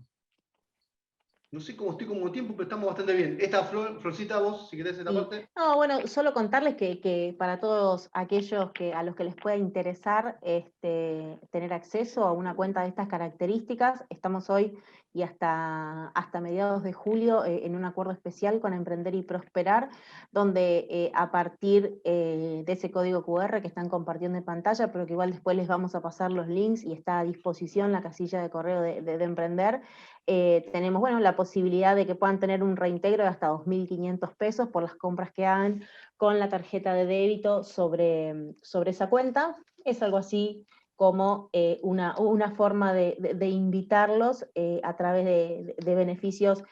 No sé cómo estoy como tiempo, pero estamos bastante bien. Esta Florcita, vos, si querés esta parte. No, bueno, solo contarles que para todos aquellos a los que les pueda interesar tener acceso a una cuenta de estas características, estamos hoy y hasta mediados de julio en un acuerdo especial con Emprender y Prosperar, donde a partir de ese código QR que están compartiendo en pantalla, pero que igual después les vamos a pasar los links y está a disposición la casilla de correo de Emprender, tenemos la posibilidad de que puedan tener un reintegro de hasta 2.500 pesos por las compras que hagan con la tarjeta de débito sobre esa cuenta. Es algo así como una forma de invitarlos a través de beneficios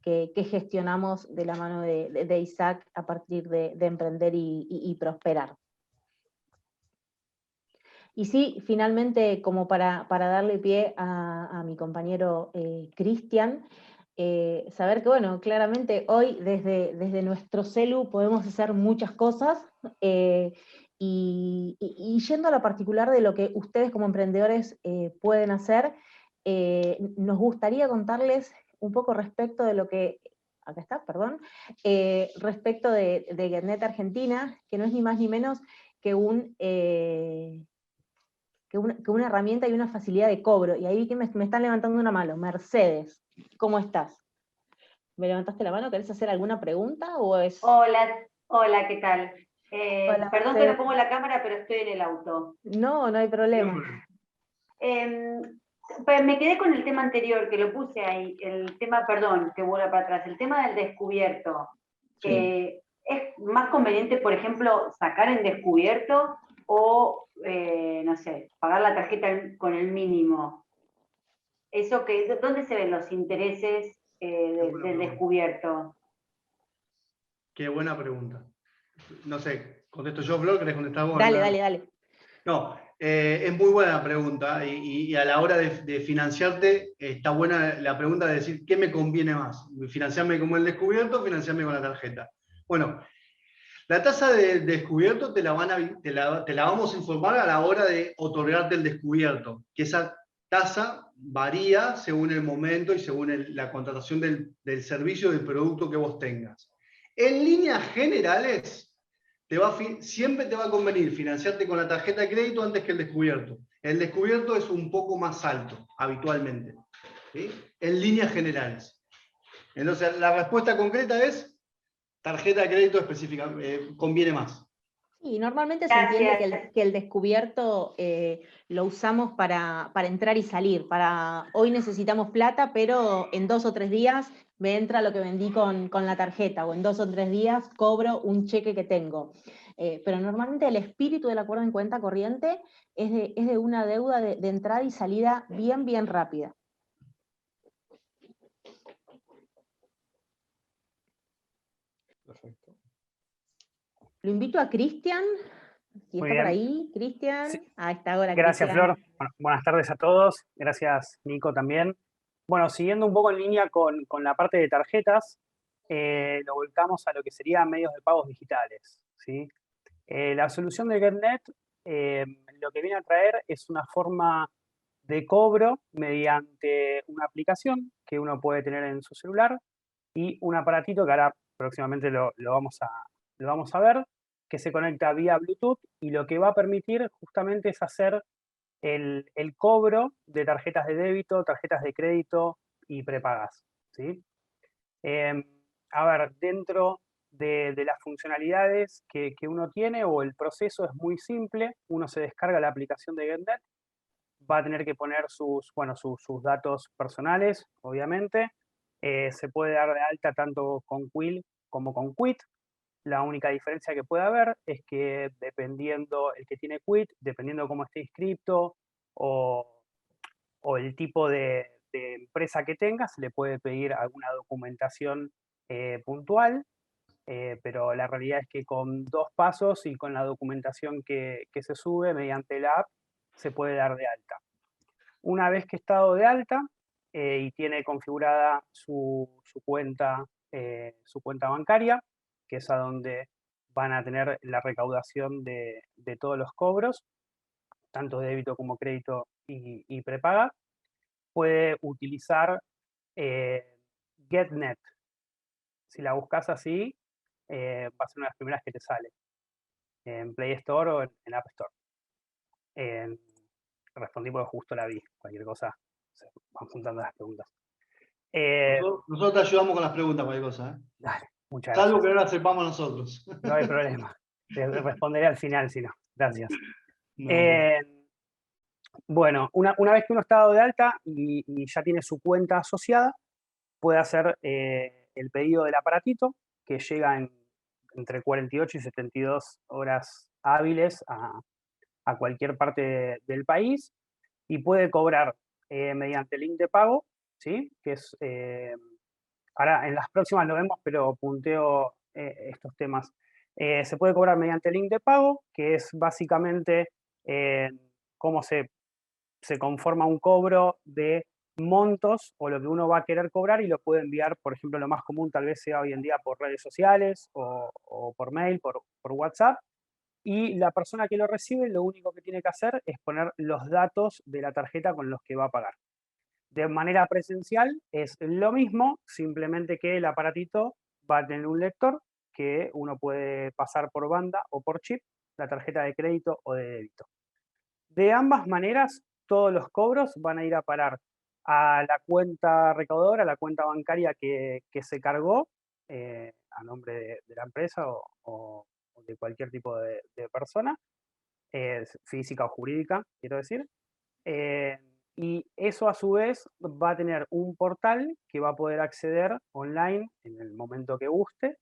que gestionamos de la mano de Isaac a partir de Emprender y Prosperar. Y sí, finalmente, como para darle pie a mi compañero Cristian, saber que, bueno, claramente hoy desde nuestro celu podemos hacer muchas cosas, y yendo a lo particular de lo que ustedes como emprendedores pueden hacer, nos gustaría contarles un poco respecto de lo que, acá está, perdón, respecto de GetNet Argentina, que no es ni más ni menos que una herramienta y una facilidad de cobro. Y ahí vi que me están levantando una mano. Mercedes, ¿cómo estás? ¿Me levantaste la mano? ¿Querés hacer alguna pregunta? ¿O es... Hola, ¿qué tal? Hola, Perdón Mercedes. que no pongo la cámara, pero estoy en el auto. No hay problema. Pues me quedé con el tema anterior, que lo puse ahí, el tema, perdón, que vuelva para atrás, el tema del descubierto. Sí. ¿Es más conveniente, por ejemplo, sacar en descubierto o, no sé, pagar la tarjeta con el mínimo? ¿Dónde se ven los intereses del descubierto? Qué buena pregunta. No sé, contesto yo, Flor, ¿querés contestar vos? Dale, ¿no? dale, dale. No, es muy buena la pregunta y a la hora de financiarte está buena la pregunta de decir qué me conviene más, financiarme como el descubierto o financiarme con la tarjeta. Bueno, la tasa de descubierto te la vamos a informar a la hora de otorgarte el descubierto, que esa tasa varía según el momento y según la contratación del servicio o del producto que vos tengas. En líneas generales, siempre te va a convenir financiarte con la tarjeta de crédito antes que el descubierto. El descubierto es un poco más alto, habitualmente, ¿sí? En líneas generales. Entonces, la respuesta concreta es tarjeta de crédito específica, conviene más. Y normalmente se entiende Gracias. que el descubierto lo usamos para entrar y salir. Hoy necesitamos plata, pero en 2 o 3 días me entra lo que vendí con la tarjeta, o en 2 o 3 días cobro un cheque que tengo. Pero normalmente el espíritu del acuerdo en cuenta corriente es de una deuda de entrada y salida bien, bien rápida. Perfecto. Lo invito a Cristian, si Muy está por bien. ahí, Cristian. Sí. Ahí está, ahora Gracias, Cristian. Flor. Bueno, buenas tardes a todos. Gracias, Nico, también. Bueno, siguiendo un poco en línea con la parte de tarjetas, lo volcamos a lo que serían medios de pagos digitales, ¿sí? La solución de GetNet lo que viene a traer es una forma de cobro mediante una aplicación que uno puede tener en su celular y un aparatito que ahora próximamente lo vamos a ver, que se conecta vía Bluetooth y lo que va a permitir justamente es hacer el cobro de tarjetas de débito, tarjetas de crédito y prepagas, ¿sí? A ver, dentro de las funcionalidades que uno tiene o el proceso es muy simple, uno se descarga la aplicación de GetNet, va a tener que poner sus datos personales, obviamente, se puede dar de alta tanto con Quill como con Quit. La única diferencia que puede haber es que dependiendo el que tiene Quit, dependiendo cómo esté inscripto o el tipo de empresa que tenga, se le puede pedir alguna documentación puntual, pero la realidad es que con 2 pasos y con la documentación que se sube mediante la app, se puede dar de alta. Una vez que está dado de alta y tiene configurada su cuenta bancaria, que es a donde van a tener la recaudación de todos los cobros, tanto débito como crédito y prepaga, puede utilizar GetNet. Si la buscas así, va a ser una de las primeras que te sale, en Play Store o en App Store. Respondí porque justo la vi, cualquier cosa, se van juntando las preguntas. Nosotros te ayudamos con las preguntas, cualquier cosa. Dale, muchas Salvo gracias. que no las sepamos nosotros. No hay problema. Te responderé al final, si no. Gracias. No. Bueno, una vez que uno está dado de alta y ya tiene su cuenta asociada, puede hacer el pedido del aparatito, que llega entre 48 y 72 horas hábiles a cualquier parte del país, y puede cobrar mediante link de pago, ¿sí? Que es, ahora en las próximas lo vemos, pero punteo estos temas. Se puede cobrar mediante link de pago, que es básicamente cómo se conforma un cobro de montos o lo que uno va a querer cobrar y lo puede enviar, por ejemplo, lo más común tal vez sea hoy en día por redes sociales o por mail, por WhatsApp, y la persona que lo recibe lo único que tiene que hacer es poner los datos de la tarjeta con los que va a pagar. De manera presencial es lo mismo, simplemente que el aparatito va a tener un lector que uno puede pasar por banda o por chip, la tarjeta de crédito o de débito. De ambas maneras, todos los cobros van a ir a parar a la cuenta recaudadora, a la cuenta bancaria que se cargó a nombre de la empresa o de cualquier tipo de persona, física o jurídica, quiero decir. Y eso a su vez va a tener un portal que va a poder acceder online en el momento que guste,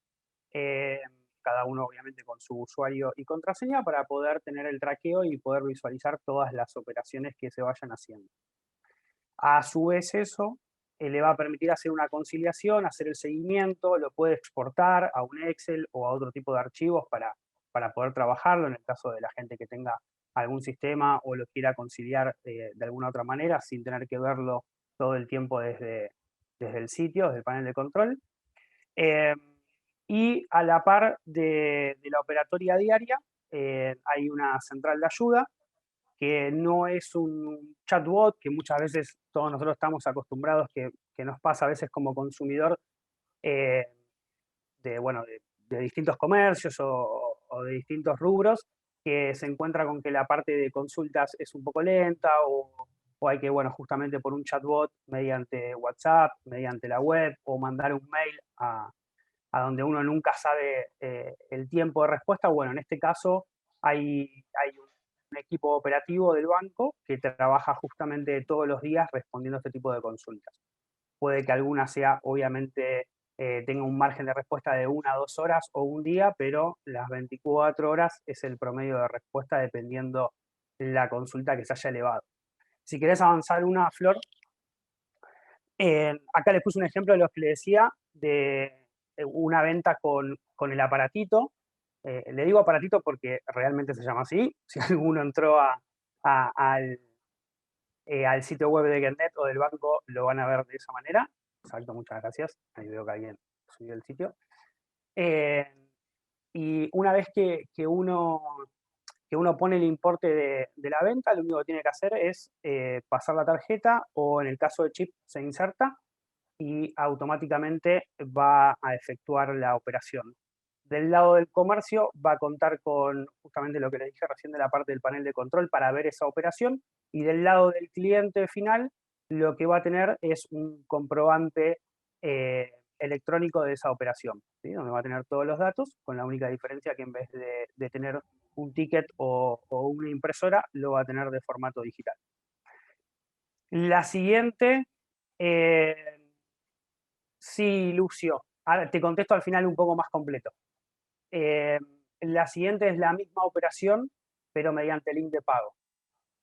cada uno obviamente con su usuario y contraseña para poder tener el traqueo y poder visualizar todas las operaciones que se vayan haciendo. A su vez eso le va a permitir hacer una conciliación, hacer el seguimiento, lo puede exportar a un Excel o a otro tipo de archivos para poder trabajarlo en el caso de la gente que tenga algún sistema o lo quiera conciliar de alguna otra manera sin tener que verlo todo el tiempo desde el sitio, desde el panel de control. Y a la par de la operatoria diaria, hay una central de ayuda que no es un chatbot, que muchas veces todos nosotros estamos acostumbrados, que nos pasa a veces como consumidor de distintos comercios o de distintos rubros, que se encuentra con que la parte de consultas es un poco lenta o hay que, bueno, justamente por un chatbot mediante WhatsApp, mediante la web o mandar un mail a donde uno nunca sabe el tiempo de respuesta. Bueno, en este caso hay un equipo operativo del banco que trabaja justamente todos los días respondiendo a este tipo de consultas. Puede que alguna sea, obviamente, tenga un margen de respuesta de 1 a 2 horas o un día, pero las 24 horas es el promedio de respuesta dependiendo la consulta que se haya elevado. Si querés avanzar una, Flor, acá les puse un ejemplo de lo que les decía, de una venta con el aparatito. Le digo aparatito porque realmente se llama así. Si alguno entró al sitio web de Getnet o del banco, lo van a ver de esa manera. Exacto, muchas gracias. Ahí veo que alguien subió el sitio. Y una vez que uno pone el importe de la venta, lo único que tiene que hacer es pasar la tarjeta o en el caso de chip se inserta y automáticamente va a efectuar la operación. Del lado del comercio va a contar con justamente lo que les dije recién de la parte del panel de control para ver esa operación, y del lado del cliente final lo que va a tener es un comprobante electrónico de esa operación, ¿sí? Donde va a tener todos los datos, con la única diferencia que en vez de tener un ticket o una impresora, lo va a tener de formato digital. La siguiente, sí, Lucio, ahora te contesto al final un poco más completo. La siguiente es la misma operación, pero mediante link de pago,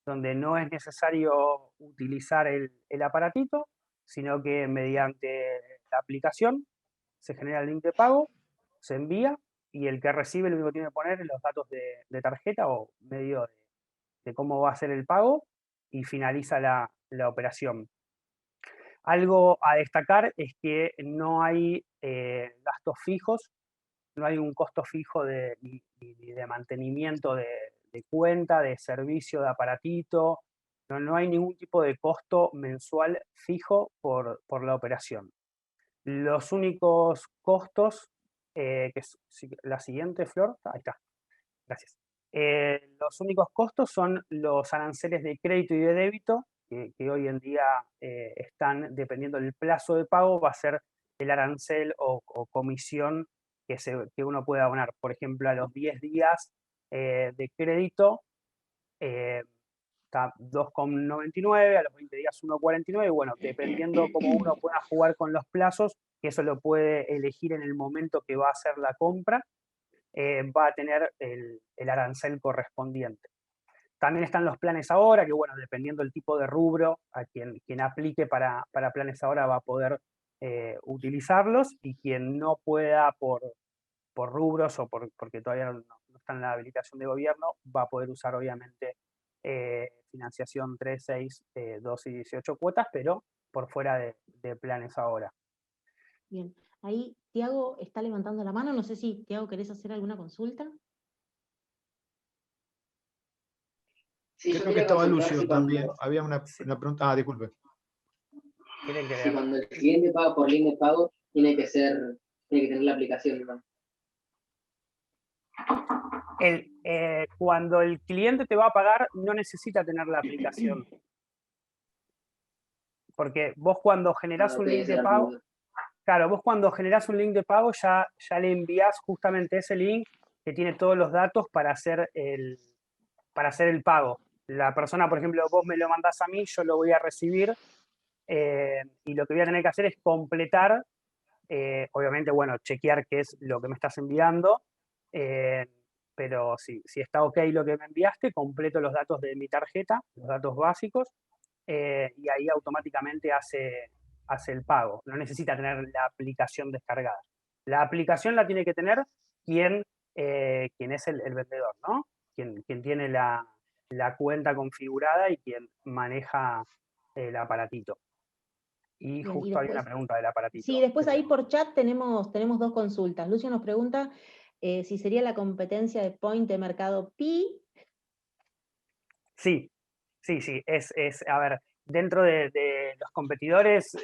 donde no es necesario utilizar el aparatito, sino que mediante la aplicación se genera el link de pago, se envía, y el que recibe lo único que tiene que poner es los datos de tarjeta o medio de cómo va a ser el pago, y finaliza la operación. Algo a destacar es que no hay gastos fijos, no hay un costo fijo de mantenimiento de cuenta, de servicio de aparatito, no hay ningún tipo de costo mensual fijo por la operación. Los únicos costos, la siguiente, Flor, ahí está, gracias. Los únicos costos son los aranceles de crédito y de débito, que hoy en día están, dependiendo del plazo de pago, va a ser el arancel o comisión que uno puede abonar. Por ejemplo, a los 10 días de crédito está 2,99, a los 20 días 1,49, y bueno, dependiendo cómo uno pueda jugar con los plazos, que eso lo puede elegir en el momento que va a hacer la compra, va a tener el arancel correspondiente. También están los planes ahora, que bueno, dependiendo del tipo de rubro, a quien aplique para planes ahora va a poder utilizarlos, y quien no pueda por rubros o porque todavía no está en la habilitación de gobierno, va a poder usar obviamente financiación 3, 6, 12 y 18 cuotas, pero por fuera de planes ahora. Bien, ahí Tiago está levantando la mano, no sé si Tiago querés hacer alguna consulta. Sí, Creo que estaba Lucio también. Había una pregunta. Disculpe. Sí, cuando el cliente paga por link de pago, tiene que tener la aplicación, ¿no? Cuando el cliente te va a pagar, no necesita tener la aplicación. Porque vos cuando generás un link de pago, claro, vos cuando generás un link de pago ya le envías justamente ese link que tiene todos los datos para hacer el pago. La persona, por ejemplo, vos me lo mandás a mí, yo lo voy a recibir, y lo que voy a tener que hacer es completar, obviamente, bueno, chequear qué es lo que me estás enviando, pero si está ok lo que me enviaste, completo los datos de mi tarjeta, los datos básicos, y ahí automáticamente hace hace el pago. No necesita tener la aplicación descargada. La aplicación la tiene que tener quien es el vendedor, ¿no? Quien tiene la cuenta configurada y quien maneja el aparatito. Y Bien, justo hay una pregunta del aparatito. Sí, después ahí por chat tenemos dos consultas. Lucio nos pregunta si sería la competencia de Point de Mercado Pi. Sí. A ver, dentro de los competidores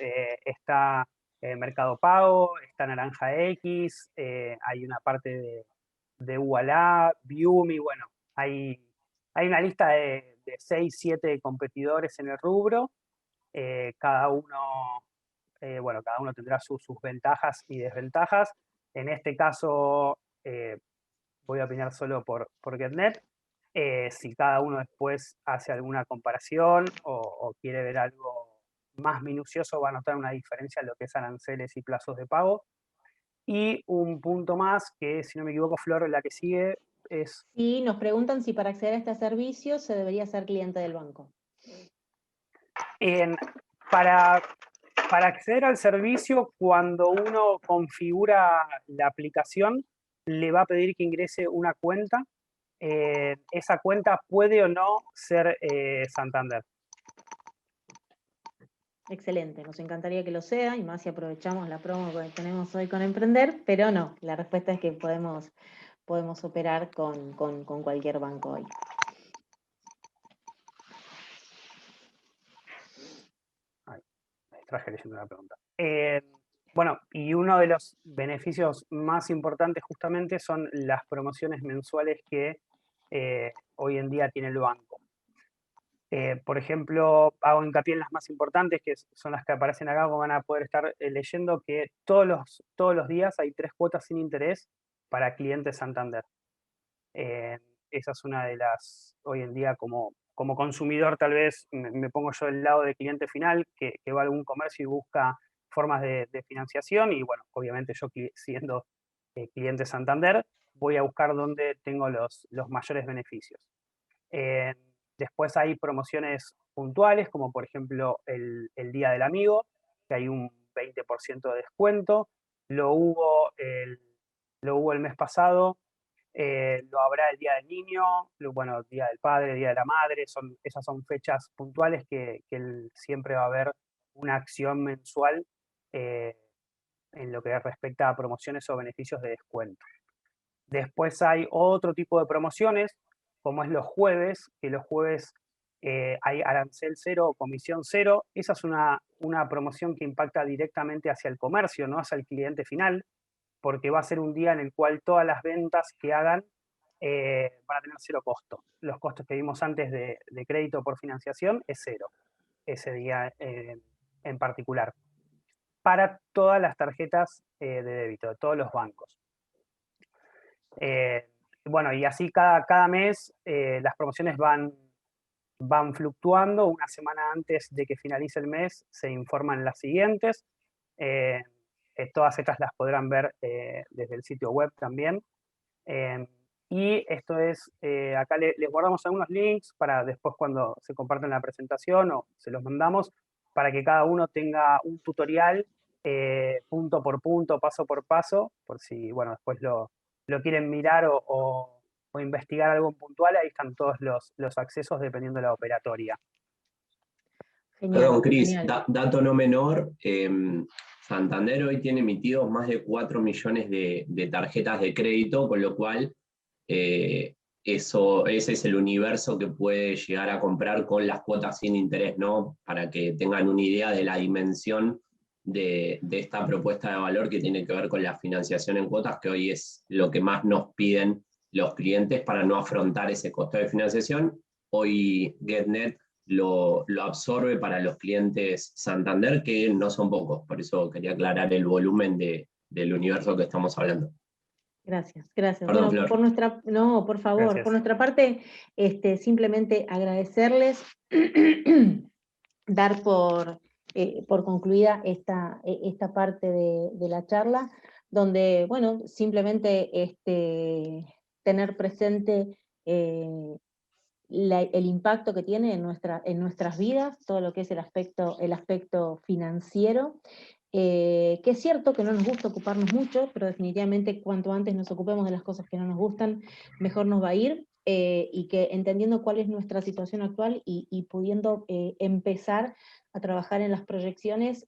está Mercado Pago, está Naranja X, hay una parte de Ualá, Viumi, bueno, hay una lista de 6, 7 competidores en el rubro, cada uno tendrá sus ventajas y desventajas. En este caso, voy a opinar solo por GetNet. Si cada uno después hace alguna comparación o quiere ver algo más minucioso, va a notar una diferencia en lo que es aranceles y plazos de pago. Y un punto más, que si no me equivoco, Flor, la que sigue es... Y nos preguntan si para acceder a este servicio se debería ser cliente del banco. Para acceder al servicio, cuando uno configura la aplicación, le va a pedir que ingrese una cuenta. Esa cuenta puede o no ser Santander. Excelente, nos encantaría que lo sea, y más si aprovechamos la promo que tenemos hoy con Emprender, pero no, la respuesta es que podemos operar con cualquier banco hoy. Traje leyendo una pregunta. Bueno, y uno de los beneficios más importantes justamente son las promociones mensuales que hoy en día tiene el banco. Por ejemplo, hago hincapié en las más importantes, que son las que aparecen acá, como van a poder estar leyendo, que todos los días hay 3 cuotas sin interés para clientes Santander. Esa es una de las, hoy en día, como consumidor, tal vez me pongo yo del lado del cliente final, que va a algún comercio y busca formas de financiación, y bueno, obviamente yo siendo cliente Santander, voy a buscar dónde tengo los mayores beneficios. Después hay promociones puntuales, como por ejemplo el Día del Amigo, que hay un 20% de descuento. Lo hubo el mes pasado, lo habrá el Día del Niño, bueno, Día del Padre, Día de la Madre, esas son fechas puntuales que siempre va a haber una acción mensual en lo que respecta a promociones o beneficios de descuento. Después hay otro tipo de promociones, como es los jueves, que los jueves hay arancel cero o comisión cero. Esa es una promoción que impacta directamente hacia el comercio, no hacia el cliente final, porque va a ser un día en el cual todas las ventas que hagan van a tener cero costo. Los costos que vimos antes de crédito por financiación es cero, ese día en particular, para todas las tarjetas de débito, de todos los bancos. Bueno, y así cada mes las promociones van fluctuando. Una semana antes de que finalice el mes se informan las siguientes. Todas estas las podrán ver desde el sitio web también. Y esto es, acá les guardamos algunos links para después cuando se compartan la presentación o se los mandamos, para que cada uno tenga un tutorial punto por punto, paso por paso, por si, bueno, después lo quieren mirar o investigar algo puntual. Ahí están todos los accesos dependiendo de la operatoria. Genial, Perdón, Cris, genial. dato no menor, Santander hoy tiene emitidos más de 4 millones de tarjetas de crédito, con lo cual ese es el universo que puede llegar a comprar con las cuotas sin interés, ¿no? Para que tengan una idea de la dimensión de esta propuesta de valor que tiene que ver con la financiación en cuotas, que hoy es lo que más nos piden los clientes para no afrontar ese costo de financiación. Hoy GetNet lo absorbe para los clientes Santander, que no son pocos, por eso quería aclarar el volumen del universo que estamos hablando. Gracias. Perdón, Bueno, Flor. no, por favor, Gracias. por nuestra parte, simplemente agradecerles, dar por concluida esta parte de la charla, donde, bueno, simplemente tener presente el impacto que tiene en nuestras vidas, todo lo que es el aspecto financiero, que es cierto que no nos gusta ocuparnos mucho, pero definitivamente cuanto antes nos ocupemos de las cosas que no nos gustan, mejor nos va a ir, y que entendiendo cuál es nuestra situación actual y pudiendo empezar a trabajar en las proyecciones,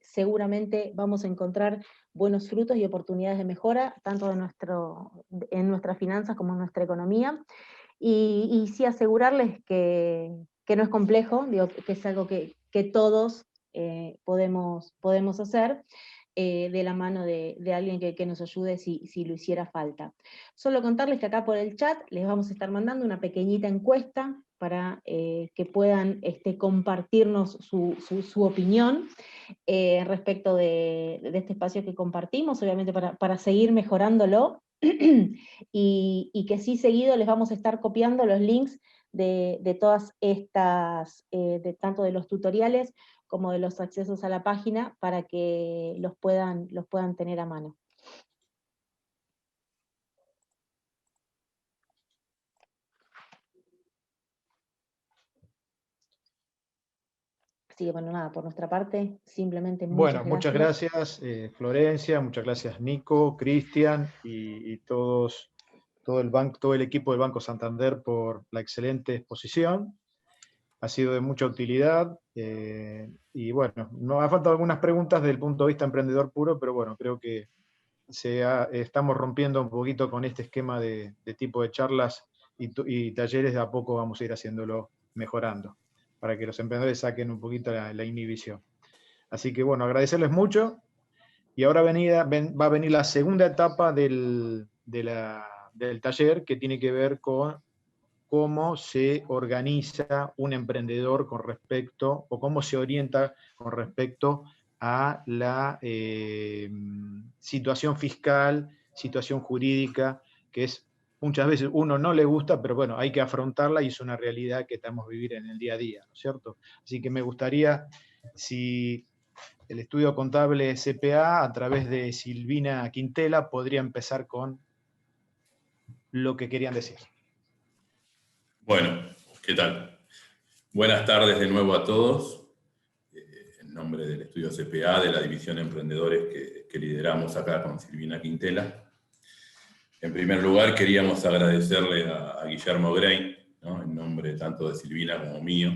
seguramente vamos a encontrar buenos frutos y oportunidades de mejora, tanto en nuestras finanzas como en nuestra economía, y sí asegurarles que no es complejo, digo, que es algo que todos podemos hacer, de la mano de alguien que nos ayude si lo hiciera falta. Solo contarles que acá por el chat les vamos a estar mandando una pequeñita encuesta para que puedan compartirnos su opinión respecto de este espacio que compartimos, obviamente para seguir mejorándolo, y que sí seguido les vamos a estar copiando los links de todas estas, tanto de los tutoriales como de los accesos a la página, para que los puedan tener a mano. Así que bueno, nada, por nuestra parte, simplemente muchas gracias Florencia, muchas gracias Nico, Cristian y todo el equipo del Banco Santander por la excelente exposición. Ha sido de mucha utilidad, y bueno, nos ha faltado algunas preguntas desde el punto de vista emprendedor puro, pero bueno, creo que estamos rompiendo un poquito con este esquema de tipo de charlas y talleres. De a poco vamos a ir haciéndolo mejorando, para que los emprendedores saquen un poquito la inhibición. Así que bueno, agradecerles mucho, y ahora va a venir la segunda etapa del taller, que tiene que ver con cómo se organiza un emprendedor con respecto, o cómo se orienta con respecto a la situación fiscal, situación jurídica, que es muchas veces uno no le gusta, pero bueno, hay que afrontarla y es una realidad que estamos viviendo en el día a día, ¿no es cierto? Así que me gustaría, si el estudio contable CPA, a través de Silvina Quintela, podría empezar con lo que querían decir. Bueno, ¿qué tal? Buenas tardes de nuevo a todos. En nombre del estudio CPA, de la División Emprendedores que lideramos acá con Silvina Quintela. En primer lugar, queríamos agradecerle a Guillermo Grein, ¿no?, en nombre tanto de Silvina como mío,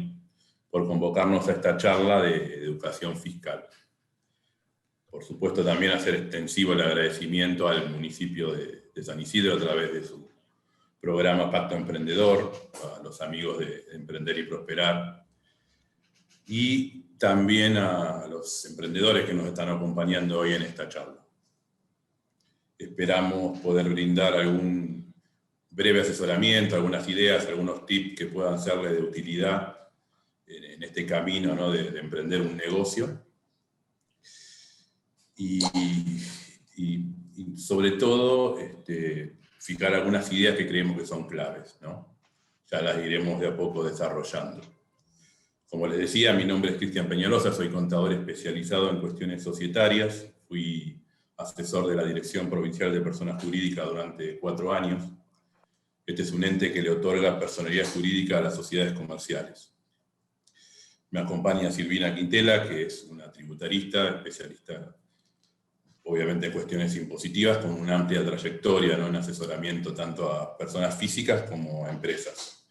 por convocarnos a esta charla de educación fiscal. Por supuesto, también hacer extensivo el agradecimiento al municipio de San Isidro a través de su programa Pacto Emprendedor, a los amigos de Emprender y Prosperar, y también a los emprendedores que nos están acompañando hoy en esta charla. Esperamos poder brindar algún breve asesoramiento, algunas ideas, algunos tips que puedan serles de utilidad en este camino, ¿no?, de emprender un negocio. Y sobre todo, fijar algunas ideas que creemos que son claves, ¿no? Ya las iremos de a poco desarrollando. Como les decía, mi nombre es Cristian Peñalosa, soy contador especializado en cuestiones societarias, fui asesor de la Dirección Provincial de Personas Jurídicas durante 4 años. Este es un ente que le otorga personalidad jurídica a las sociedades comerciales. Me acompaña Silvina Quintela, que es una tributarista, especialista obviamente en cuestiones impositivas, con una amplia trayectoria, ¿no?, en asesoramiento tanto a personas físicas como a empresas.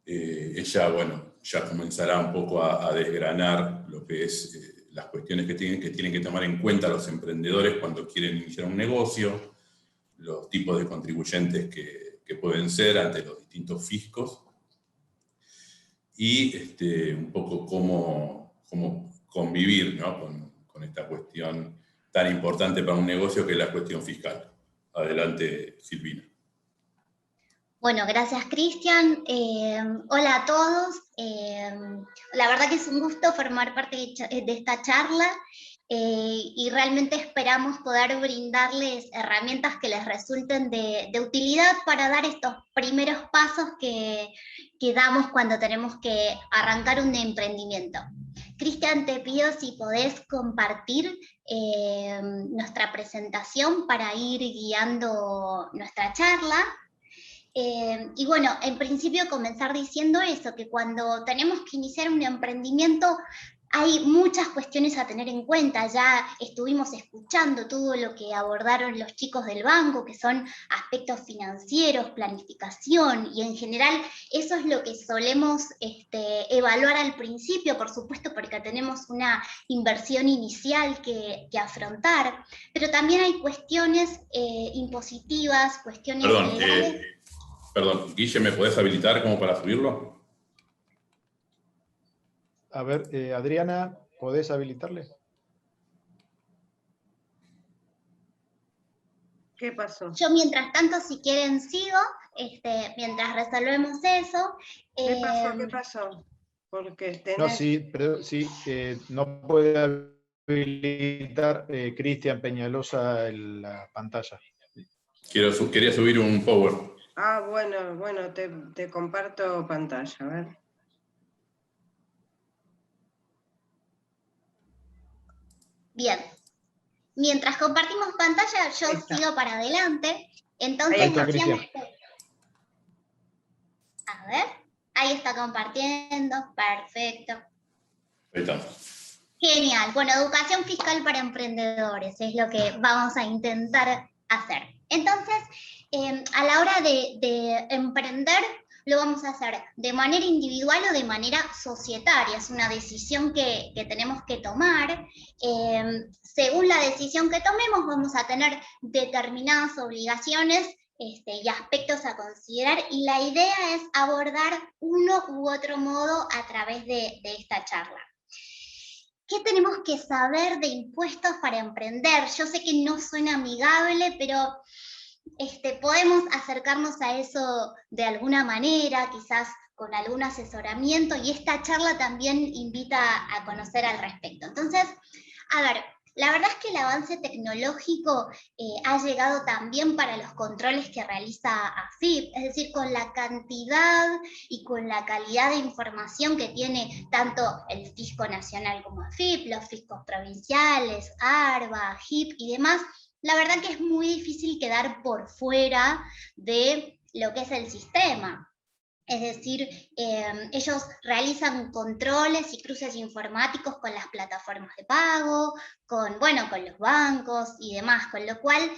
Ella, bueno, ya comenzará un poco a desgranar lo que es las cuestiones que tienen que tomar en cuenta los emprendedores cuando quieren iniciar un negocio, los tipos de contribuyentes que pueden ser ante los distintos fiscos, y un poco cómo convivir, ¿no?, con esta cuestión tan importante para un negocio que es la cuestión fiscal. Adelante, Silvina. Bueno, gracias Cristian. Hola a todos. La verdad que es un gusto formar parte de esta charla, y realmente esperamos poder brindarles herramientas que les resulten de utilidad para dar estos primeros pasos que damos cuando tenemos que arrancar un emprendimiento. Cristian, te pido si podés compartir nuestra presentación para ir guiando nuestra charla. Y bueno, en principio comenzar diciendo eso, que cuando tenemos que iniciar un emprendimiento hay muchas cuestiones a tener en cuenta. Ya estuvimos escuchando todo lo que abordaron los chicos del banco, que son aspectos financieros, planificación, y en general eso es lo que solemos evaluar al principio, por supuesto, porque tenemos una inversión inicial que afrontar, pero también hay cuestiones impositivas, cuestiones legales. Perdón, Guille, ¿me podés habilitar como para subirlo? A ver, Adriana, ¿podés habilitarle? ¿Qué pasó? Yo mientras tanto, si quieren, sigo, mientras resolvemos eso. ¿Qué pasó? ¿Qué pasó? Porque tenés... No, sí, pero sí, no puede habilitar Cristian Peñalosa en la pantalla. Quería subir un Power. Ah, bueno, te comparto pantalla, a ver. Bien. Mientras compartimos pantalla, yo sigo para adelante. Entonces, a ver, ahí está compartiendo, perfecto. Ahí está. Genial. Bueno, educación fiscal para emprendedores es lo que vamos a intentar hacer. Entonces, a la hora de emprender, lo vamos a hacer de manera individual o de manera societaria. Es una decisión que tenemos que tomar. Según la decisión que tomemos, vamos a tener determinadas obligaciones y aspectos a considerar, y la idea es abordar uno u otro modo a través de esta charla. ¿Qué tenemos que saber de impuestos para emprender? Yo sé que no suena amigable, pero podemos acercarnos a eso de alguna manera, quizás con algún asesoramiento, y esta charla también invita a conocer al respecto. Entonces, a ver, la verdad es que el avance tecnológico ha llegado también para los controles que realiza AFIP, es decir, con la cantidad y con la calidad de información que tiene tanto el Fisco Nacional como AFIP, los fiscos provinciales, ARBA, AGIP y demás. La verdad que es muy difícil quedar por fuera de lo que es el sistema. Es decir, ellos realizan controles y cruces informáticos con las plataformas de pago, con los bancos y demás, con lo cual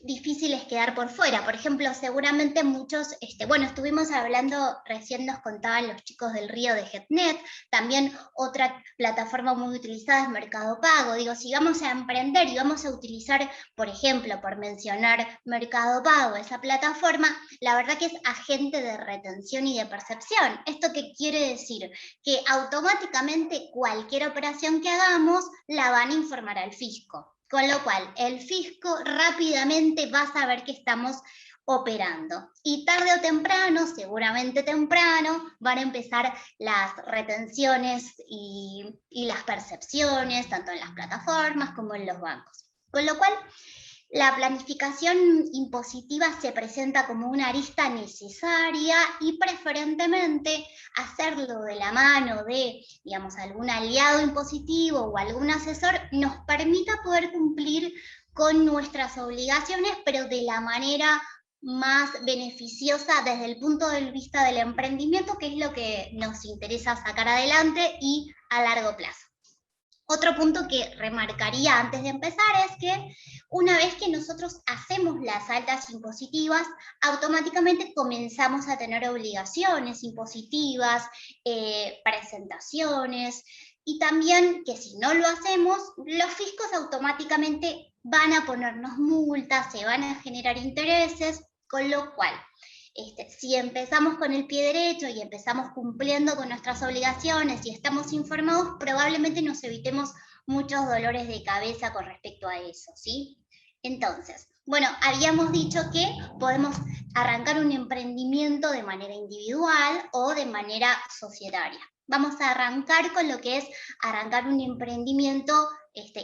difícil es quedar por fuera. Por ejemplo, seguramente muchos, estuvimos hablando, recién nos contaban los chicos del Río de Getnet, también otra plataforma muy utilizada es Mercado Pago. Digo, si vamos a emprender y vamos a utilizar, por ejemplo, por mencionar Mercado Pago, esa plataforma, la verdad que es agente de retención y de percepción. ¿Esto qué quiere decir? Que automáticamente cualquier operación que hagamos la van a informar al fisco. Con lo cual, el fisco rápidamente va a saber que estamos operando. Y tarde o temprano, seguramente temprano, van a empezar las retenciones y las percepciones, tanto en las plataformas como en los bancos. Con lo cual, la planificación impositiva se presenta como una arista necesaria y preferentemente hacerlo de la mano de, digamos, algún aliado impositivo o algún asesor nos permita poder cumplir con nuestras obligaciones, pero de la manera más beneficiosa desde el punto de vista del emprendimiento, que es lo que nos interesa sacar adelante y a largo plazo. Otro punto que remarcaría antes de empezar es que una vez que nosotros hacemos las altas impositivas, automáticamente comenzamos a tener obligaciones impositivas, presentaciones, y también que si no lo hacemos, los fiscos automáticamente van a ponernos multas, se van a generar intereses, con lo cual, si empezamos con el pie derecho y empezamos cumpliendo con nuestras obligaciones y estamos informados, probablemente nos evitemos muchos dolores de cabeza con respecto a eso, ¿sí? Entonces, bueno, habíamos dicho que podemos arrancar un emprendimiento de manera individual o de manera societaria. Vamos a arrancar con lo que es arrancar un emprendimiento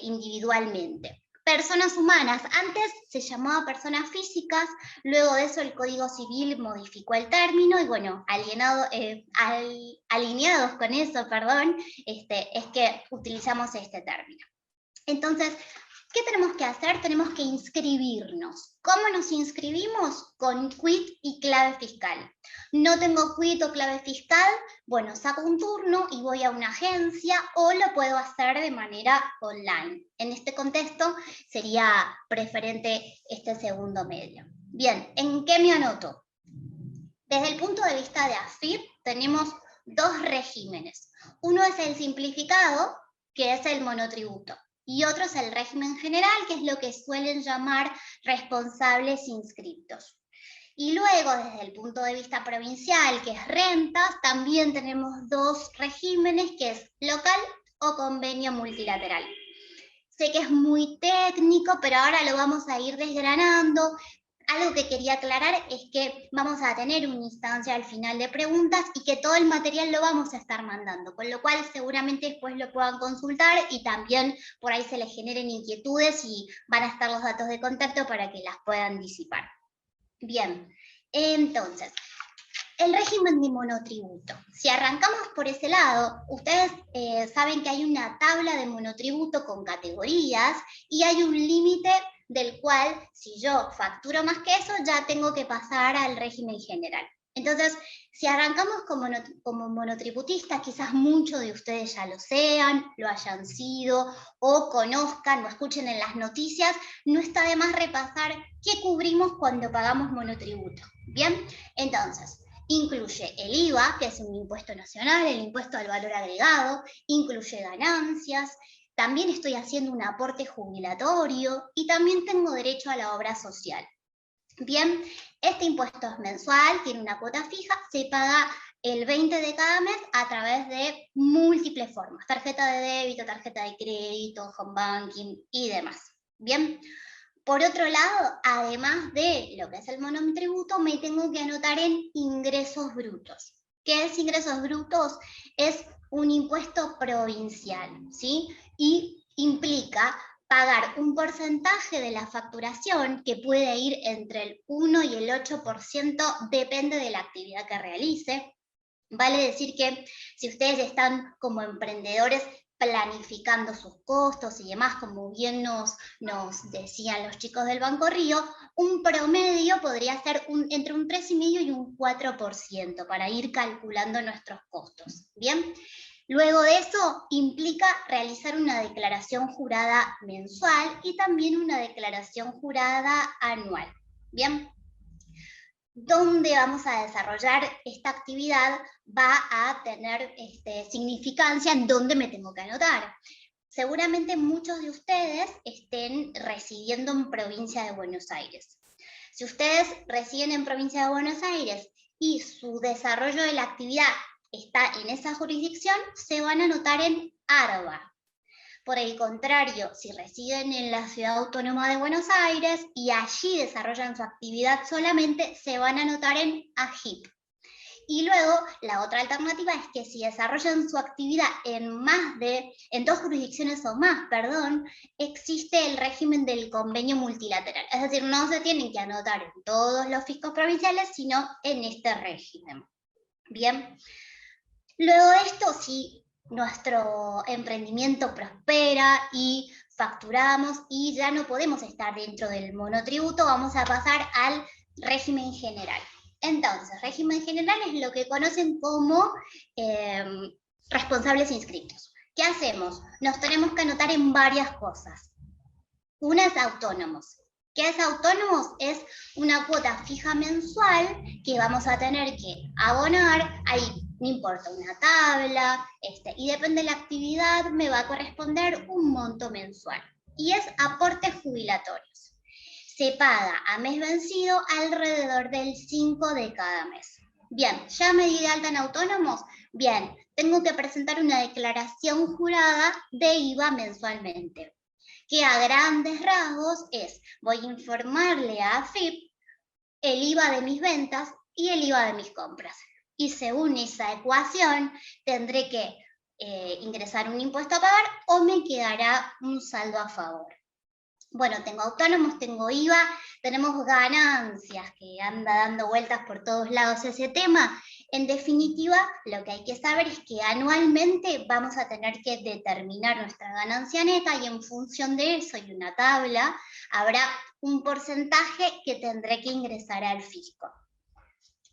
individualmente. Personas humanas, antes se llamaba personas físicas, luego de eso el Código Civil modificó el término y bueno, alineados con eso, es que utilizamos este término. Entonces, ¿Qué tenemos que hacer? Tenemos que inscribirnos. ¿Cómo nos inscribimos? Con quit y clave fiscal. No tengo quit o clave fiscal, bueno, saco un turno y voy a una agencia o lo puedo hacer de manera online. En este contexto sería preferente este segundo medio. Bien, ¿en qué me anoto? Desde el punto de vista de AFIP tenemos dos regímenes. Uno es el simplificado, que es el monotributo, y otro es el régimen general, que es lo que suelen llamar responsables inscriptos. Y luego, desde el punto de vista provincial, que es rentas, también tenemos dos regímenes, que es local o convenio multilateral. Sé que es muy técnico, pero ahora lo vamos a ir desgranando. Algo que quería aclarar es que vamos a tener una instancia al final de preguntas y que todo el material lo vamos a estar mandando, con lo cual seguramente después lo puedan consultar y también por ahí se les generen inquietudes y van a estar los datos de contacto para que las puedan disipar. Bien, entonces, el régimen de monotributo. Si arrancamos por ese lado, ustedes saben que hay una tabla de monotributo con categorías y hay un límite del cual, si yo facturo más que eso, ya tengo que pasar al régimen general. Entonces, si arrancamos como monotributistas, quizás muchos de ustedes ya lo sean, lo hayan sido, o conozcan, o escuchen en las noticias, no está de más repasar qué cubrimos cuando pagamos monotributo. ¿Bien? Entonces, incluye el IVA, que es un impuesto nacional, el impuesto al valor agregado, incluye ganancias, también estoy haciendo un aporte jubilatorio y también tengo derecho a la obra social. Bien, este impuesto es mensual, tiene una cuota fija, se paga el 20 de cada mes a través de múltiples formas, tarjeta de débito, tarjeta de crédito, home banking y demás. Bien, por otro lado, además de lo que es el monotributo, me tengo que anotar en ingresos brutos. ¿Qué es ingresos brutos? Es un impuesto provincial, ¿sí? Y implica pagar un porcentaje de la facturación que puede ir entre el 1 y el 8%, depende de la actividad que realice. Vale decir que si ustedes están como emprendedores planificando sus costos y demás, como bien nos decían los chicos del Banco Río, un promedio podría ser entre un 3,5 y un 4% para ir calculando nuestros costos. ¿Bien? Luego de eso implica realizar una declaración jurada mensual y también una declaración jurada anual. ¿Bien? Donde vamos a desarrollar esta actividad va a tener significancia en dónde me tengo que anotar. Seguramente muchos de ustedes estén residiendo en provincia de Buenos Aires. Si ustedes residen en provincia de Buenos Aires y su desarrollo de la actividad está en esa jurisdicción, se van a anotar en ARBA. Por el contrario, si residen en la Ciudad Autónoma de Buenos Aires y allí desarrollan su actividad solamente, se van a anotar en AGIP. Y luego, la otra alternativa es que si desarrollan su actividad en dos jurisdicciones o más, existe el régimen del convenio multilateral. Es decir, no se tienen que anotar en todos los fiscos provinciales, sino en este régimen. Bien. Luego de esto, si nuestro emprendimiento prospera y facturamos y ya no podemos estar dentro del monotributo, vamos a pasar al régimen general. Entonces, régimen general es lo que conocen como responsables inscriptos. ¿Qué hacemos? Nos tenemos que anotar en varias cosas. Una es autónomos. ¿Qué es autónomos? Es una cuota fija mensual que vamos a tener que abonar. Ahí no importa una tabla, y depende de la actividad, me va a corresponder un monto mensual. Y es aportes jubilatorios. Se paga a mes vencido alrededor del 5 de cada mes. Bien, ¿ya me di de alta en autónomos? Bien, tengo que presentar una declaración jurada de IVA mensualmente, que a grandes rasgos es, voy a informarle a AFIP el IVA de mis ventas y el IVA de mis compras. Y según esa ecuación, tendré que ingresar un impuesto a pagar o me quedará un saldo a favor. Bueno, tengo autónomos, tengo IVA, tenemos ganancias, que anda dando vueltas por todos lados ese tema. En definitiva, lo que hay que saber es que anualmente vamos a tener que determinar nuestra ganancia neta y en función de eso y una tabla, habrá un porcentaje que tendré que ingresar al fisco.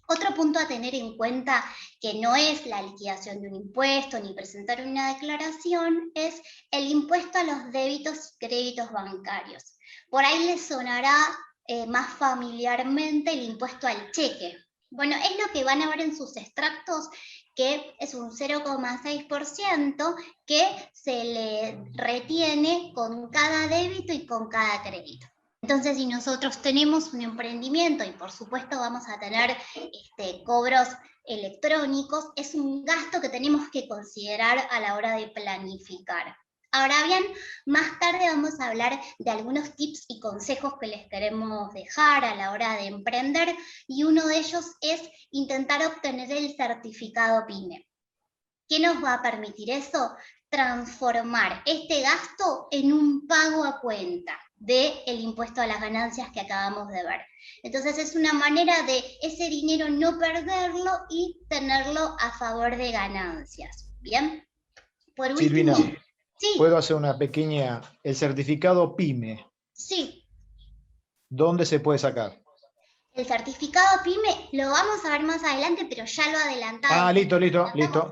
Otro punto a tener en cuenta, que no es la liquidación de un impuesto ni presentar una declaración, es el impuesto a los débitos y créditos bancarios. Por ahí les sonará más familiarmente el impuesto al cheque. Bueno, es lo que van a ver en sus extractos, que es un 0,6% que se le retiene con cada débito y con cada crédito. Entonces, si nosotros tenemos un emprendimiento y por supuesto vamos a tener cobros electrónicos, es un gasto que tenemos que considerar a la hora de planificar. Ahora bien, más tarde vamos a hablar de algunos tips y consejos que les queremos dejar a la hora de emprender, y uno de ellos es intentar obtener el certificado PYME. ¿Qué nos va a permitir eso? Transformar este gasto en un pago a cuenta del impuesto a las ganancias que acabamos de ver. Entonces es una manera de ese dinero no perderlo y tenerlo a favor de ganancias. ¿Bien? Por último, Silvina, sí. ¿puedo hacer una pequeña? El certificado PYME, Sí. ¿dónde se puede sacar? El certificado PYME lo vamos a ver más adelante, pero ya lo adelantamos. Ah, listo,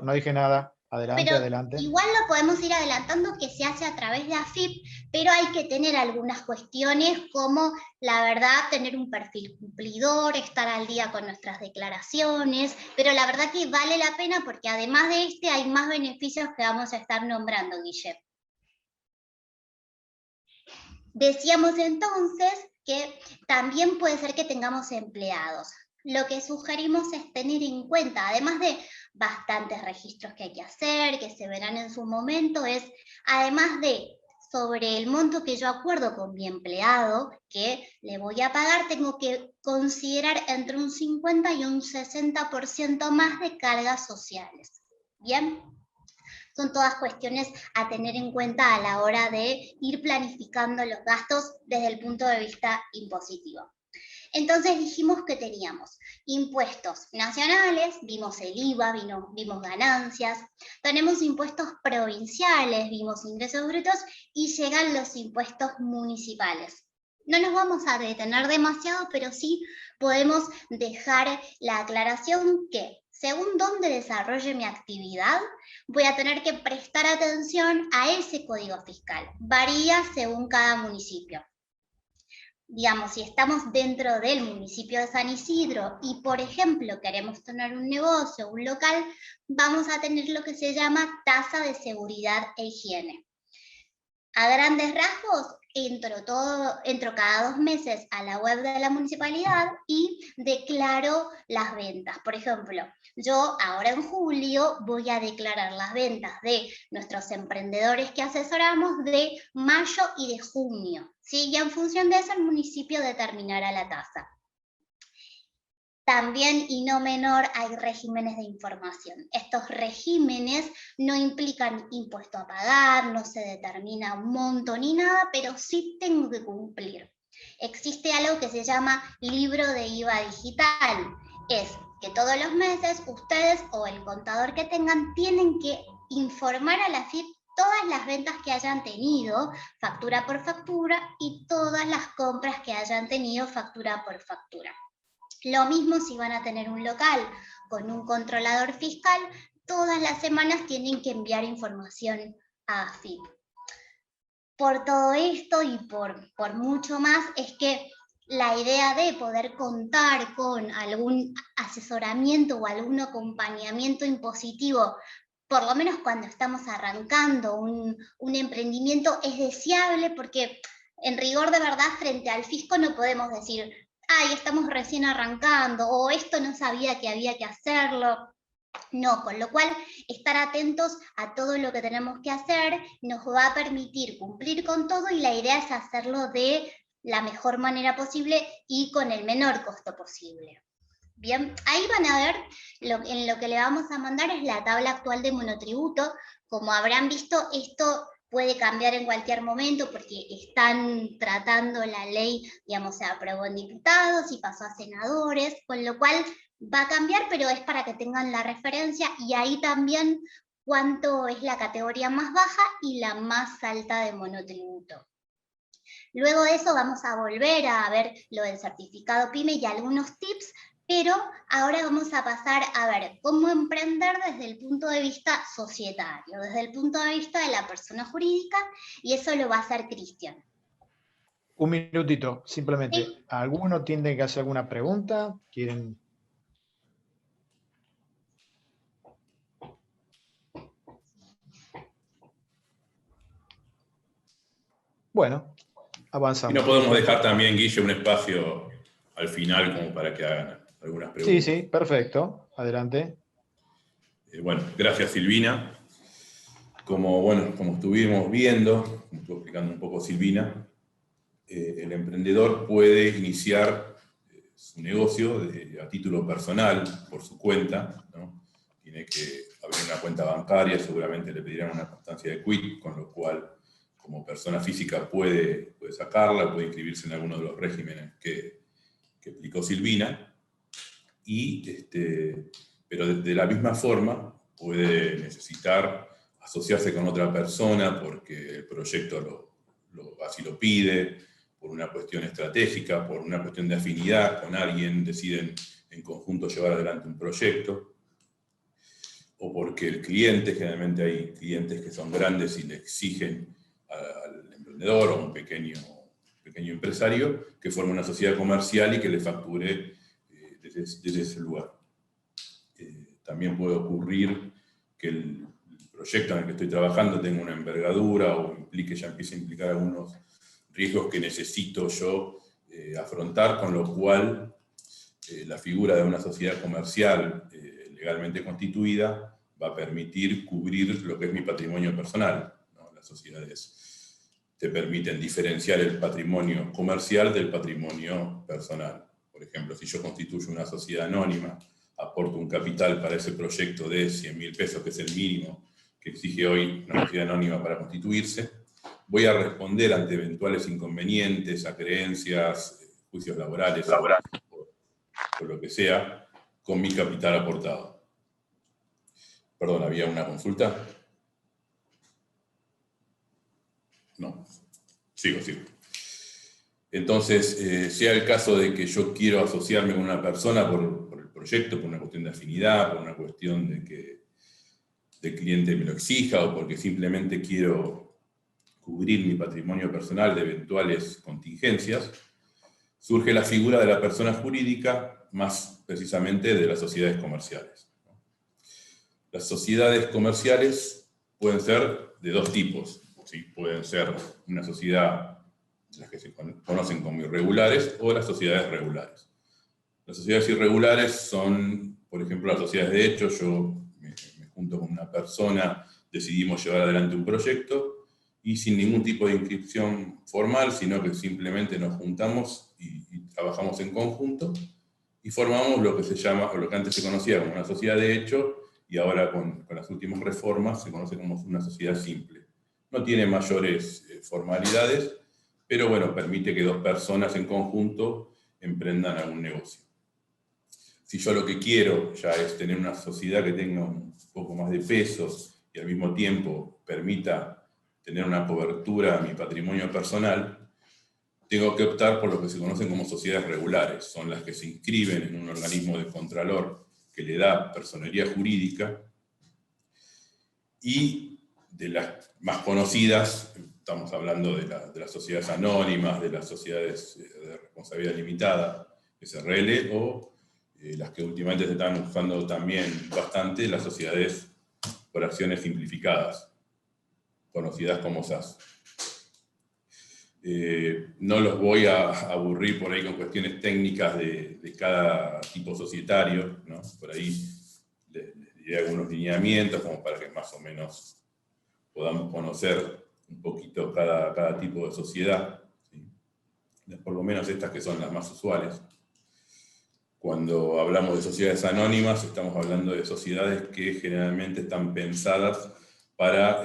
no dije nada. Adelante, Pero adelante. igual lo podemos ir adelantando, que se hace a través de AFIP, pero hay que tener algunas cuestiones como, la verdad, tener un perfil cumplidor, estar al día con nuestras declaraciones, pero la verdad que vale la pena porque además de hay más beneficios que vamos a estar nombrando, Guille. Decíamos entonces que también puede ser que tengamos empleados. Lo que sugerimos es tener en cuenta, además de bastantes registros que hay que hacer, que se verán en su momento, es además de sobre el monto que yo acuerdo con mi empleado, que le voy a pagar, tengo que considerar entre un 50 y un 60% más de cargas sociales. ¿Bien? Son todas cuestiones a tener en cuenta a la hora de ir planificando los gastos desde el punto de vista impositivo. Entonces dijimos que teníamos impuestos nacionales, vimos el IVA, vimos ganancias, tenemos impuestos provinciales, vimos ingresos brutos, y llegan los impuestos municipales. No nos vamos a detener demasiado, pero sí podemos dejar la aclaración que, según dónde desarrolle mi actividad, voy a tener que prestar atención a ese código fiscal. Varía según cada municipio. Digamos, si estamos dentro del municipio de San Isidro y, por ejemplo, queremos tener un negocio, un local, vamos a tener lo que se llama tasa de seguridad e higiene. A grandes rasgos, entro cada 2 meses a la web de la municipalidad y declaro las ventas. Por ejemplo, yo ahora en julio voy a declarar las ventas de nuestros emprendedores que asesoramos de mayo y de junio, ¿sí? Y en función de eso el municipio determinará la tasa. También, y no menor, hay regímenes de información. Estos regímenes no implican impuesto a pagar, no se determina un monto ni nada, pero sí tengo que cumplir. Existe algo que se llama libro de IVA digital. Es que todos los meses ustedes o el contador que tengan tienen que informar a la AFIP todas las ventas que hayan tenido, factura por factura, y todas las compras que hayan tenido, factura por factura. Lo mismo si van a tener un local con un controlador fiscal, todas las semanas tienen que enviar información a AFIP. Por todo esto y por mucho más es que la idea de poder contar con algún asesoramiento o algún acompañamiento impositivo, por lo menos cuando estamos arrancando un emprendimiento, es deseable, porque en rigor de verdad frente al fisco no podemos decir: ay, estamos recién arrancando, o esto no sabía que había que hacerlo. No, con lo cual estar atentos a todo lo que tenemos que hacer nos va a permitir cumplir con todo, y la idea es hacerlo de la mejor manera posible y con el menor costo posible. Bien, ahí van a ver, en lo que le vamos a mandar es la tabla actual de monotributo. Como habrán visto, esto puede cambiar en cualquier momento porque están tratando la ley, digamos, se aprobó en diputados y pasó a senadores, con lo cual va a cambiar, pero es para que tengan la referencia, y ahí también cuánto es la categoría más baja y la más alta de monotributo. Luego de eso vamos a volver a ver lo del certificado PYME y algunos tips, pero ahora vamos a pasar a ver cómo emprender desde el punto de vista societario, desde el punto de vista de la persona jurídica, y eso lo va a hacer Cristian. Un minutito, simplemente. Sí. ¿Alguno tiene que hacer alguna pregunta? ¿Quieren? Bueno, Y avanzamos. no podemos dejar también, Guille, un espacio al final como para que hagan algunas preguntas. Sí, perfecto. Adelante. Bueno, gracias Silvina. Como estuvimos viendo, como estuvo explicando un poco Silvina, el emprendedor puede iniciar su negocio a título personal, por su cuenta, ¿no? Tiene que abrir una cuenta bancaria, seguramente le pedirán una constancia de quit, con lo cual como persona física puede sacarla, puede inscribirse en alguno de los regímenes que explicó Silvina, pero de la misma forma puede necesitar asociarse con otra persona porque el proyecto así lo pide, por una cuestión estratégica, por una cuestión de afinidad con alguien, deciden en conjunto llevar adelante un proyecto, o porque el cliente, generalmente hay clientes que son grandes y le exigen al emprendedor o a un pequeño empresario que forme una sociedad comercial y que le facture desde ese lugar. También puede ocurrir que el proyecto en el que estoy trabajando tenga una envergadura o ya empiece a implicar algunos riesgos que necesito yo afrontar, con lo cual la figura de una sociedad comercial legalmente constituida va a permitir cubrir lo que es mi patrimonio personal, ¿no? Las sociedades te permiten diferenciar el patrimonio comercial del patrimonio personal. Por ejemplo, si yo constituyo una sociedad anónima, aporto un capital para ese proyecto de 100.000 pesos, que es el mínimo que exige hoy una sociedad anónima para constituirse, voy a responder ante eventuales inconvenientes, acreencias, juicios laborales, o lo que sea, con mi capital aportado. Perdón, ¿había una consulta? No. Sigo. Entonces, sea el caso de que yo quiero asociarme con una persona por el proyecto, por una cuestión de afinidad, por una cuestión de que el cliente me lo exija, o porque simplemente quiero cubrir mi patrimonio personal de eventuales contingencias, surge la figura de la persona jurídica, más precisamente de las sociedades comerciales. Las sociedades comerciales pueden ser de dos tipos, ¿sí? Pueden ser una sociedad, las que se conocen como irregulares, o las sociedades regulares. Las sociedades irregulares son, por ejemplo, las sociedades de hecho. Yo me junto con una persona, decidimos llevar adelante un proyecto, y sin ningún tipo de inscripción formal, sino que simplemente nos juntamos y trabajamos en conjunto, y formamos lo que se llama, o lo que antes se conocía como una sociedad de hecho, y ahora con las últimas reformas se conoce como una sociedad simple. No tiene mayores formalidades, pero bueno, permite que dos personas en conjunto emprendan algún negocio. Si yo lo que quiero ya es tener una sociedad que tenga un poco más de peso y al mismo tiempo permita tener una cobertura a mi patrimonio personal, tengo que optar por lo que se conocen como sociedades regulares. Son las que se inscriben en un organismo de contralor que le da personería jurídica, y de las más conocidas, estamos hablando de las sociedades anónimas, de las sociedades de responsabilidad limitada, SRL, o las que últimamente se están usando también bastante, las sociedades por acciones simplificadas, conocidas como SAS. No los voy a aburrir por ahí con cuestiones técnicas de cada tipo societario, ¿no? Por ahí les diré algunos lineamientos como para que más o menos podamos conocer un poquito cada tipo de sociedad, ¿sí? Por lo menos estas que son las más usuales. Cuando hablamos de sociedades anónimas, estamos hablando de sociedades que generalmente están pensadas para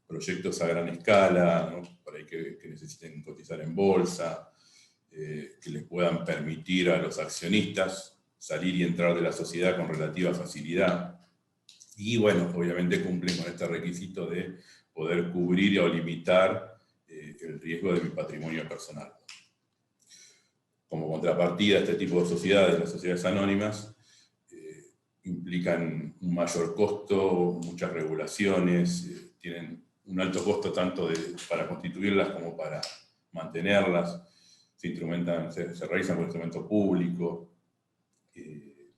proyectos a gran escala, ¿no? Por ahí que necesiten cotizar en bolsa, que les puedan permitir a los accionistas salir y entrar de la sociedad con relativa facilidad. Y bueno, obviamente cumplen con este requisito de poder cubrir o limitar el riesgo de mi patrimonio personal. Como contrapartida, este tipo de sociedades, las sociedades anónimas, implican un mayor costo, muchas regulaciones, tienen un alto costo tanto para constituirlas como para mantenerlas, se realizan con instrumento público,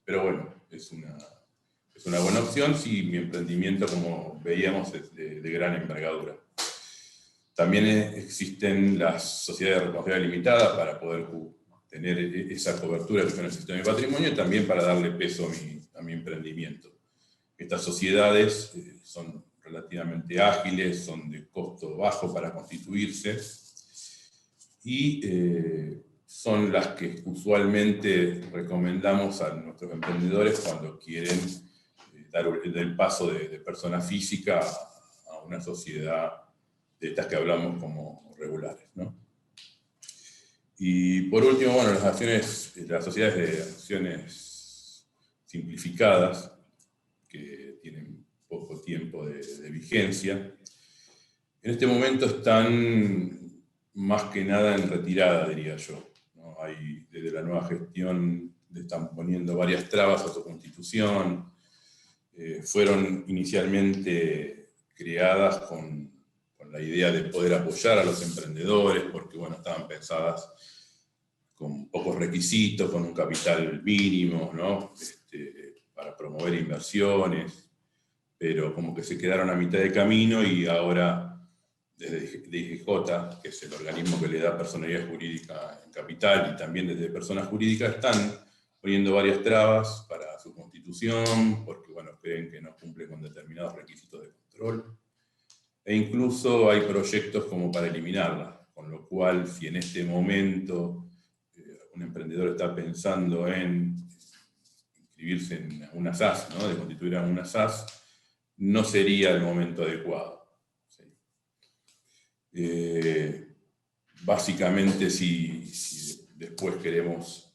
pero bueno, es una buena opción si mi emprendimiento, como veíamos, es de gran envergadura. También existen las sociedades de responsabilidad limitada para poder tener esa cobertura que yo necesito en mi patrimonio y también para darle peso a mi emprendimiento. Estas sociedades son relativamente ágiles, son de costo bajo para constituirse y son las que usualmente recomendamos a nuestros emprendedores cuando quieren dar el paso de persona física a una sociedad de estas que hablamos como regulares, ¿no? Y por último, bueno, las sociedades de acciones simplificadas, que tienen poco tiempo de vigencia, en este momento están más que nada en retirada, diría yo, ¿no? Desde la nueva gestión le están poniendo varias trabas a su constitución, fueron inicialmente creadas con la idea de poder apoyar a los emprendedores, porque bueno, estaban pensadas con pocos requisitos, con un capital mínimo, ¿no? Para promover inversiones, pero como que se quedaron a mitad de camino y ahora desde DIGJ, que es el organismo que le da personalidad jurídica en capital, y también desde personas jurídicas están poniendo varias trabas para su constitución, porque bueno, creen que no cumple con determinados requisitos de control. E incluso hay proyectos como para eliminarla, con lo cual si en este momento un emprendedor está pensando en inscribirse en una SAS, ¿no? De constituir a una SAS, no sería el momento adecuado. ¿Sí? Básicamente, si después queremos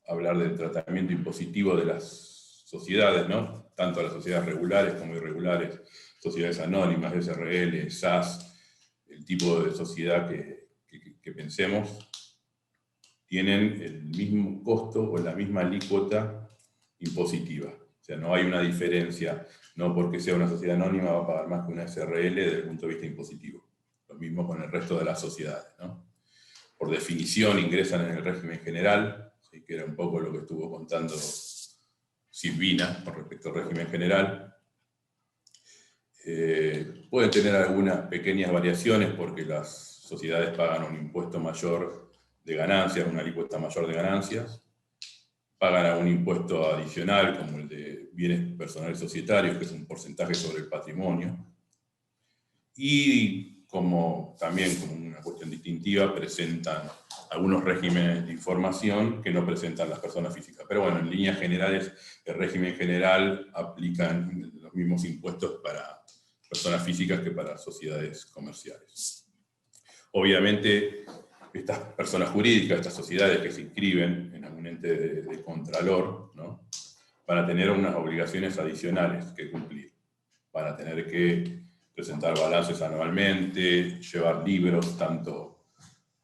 hablar del tratamiento impositivo de las sociedades, ¿no? Tanto las sociedades regulares como irregulares, sociedades anónimas, SRL, SAS, el tipo de sociedad que pensemos, tienen el mismo costo o la misma alícuota impositiva. O sea, no hay una diferencia, no porque sea una sociedad anónima va a pagar más que una SRL desde el punto de vista impositivo. Lo mismo con el resto de las sociedades, ¿no? Por definición ingresan en el régimen general, ¿sí? Que era un poco lo que estuvo contando Silvina con respecto al régimen general. Pueden tener algunas pequeñas variaciones porque las sociedades pagan un impuesto mayor de ganancias, una alícuota mayor de ganancias, pagan un impuesto adicional como el de bienes personales societarios, que es un porcentaje sobre el patrimonio, y también como una cuestión distintiva presentan algunos regímenes de información que no presentan las personas físicas. Pero bueno, en líneas generales, el régimen general aplican los mismos impuestos para personas físicas que para sociedades comerciales. Obviamente, estas personas jurídicas, estas sociedades que se inscriben en algún ente de contralor, ¿no? Van a tener unas obligaciones adicionales que cumplir. Van a tener que presentar balances anualmente, llevar libros, tanto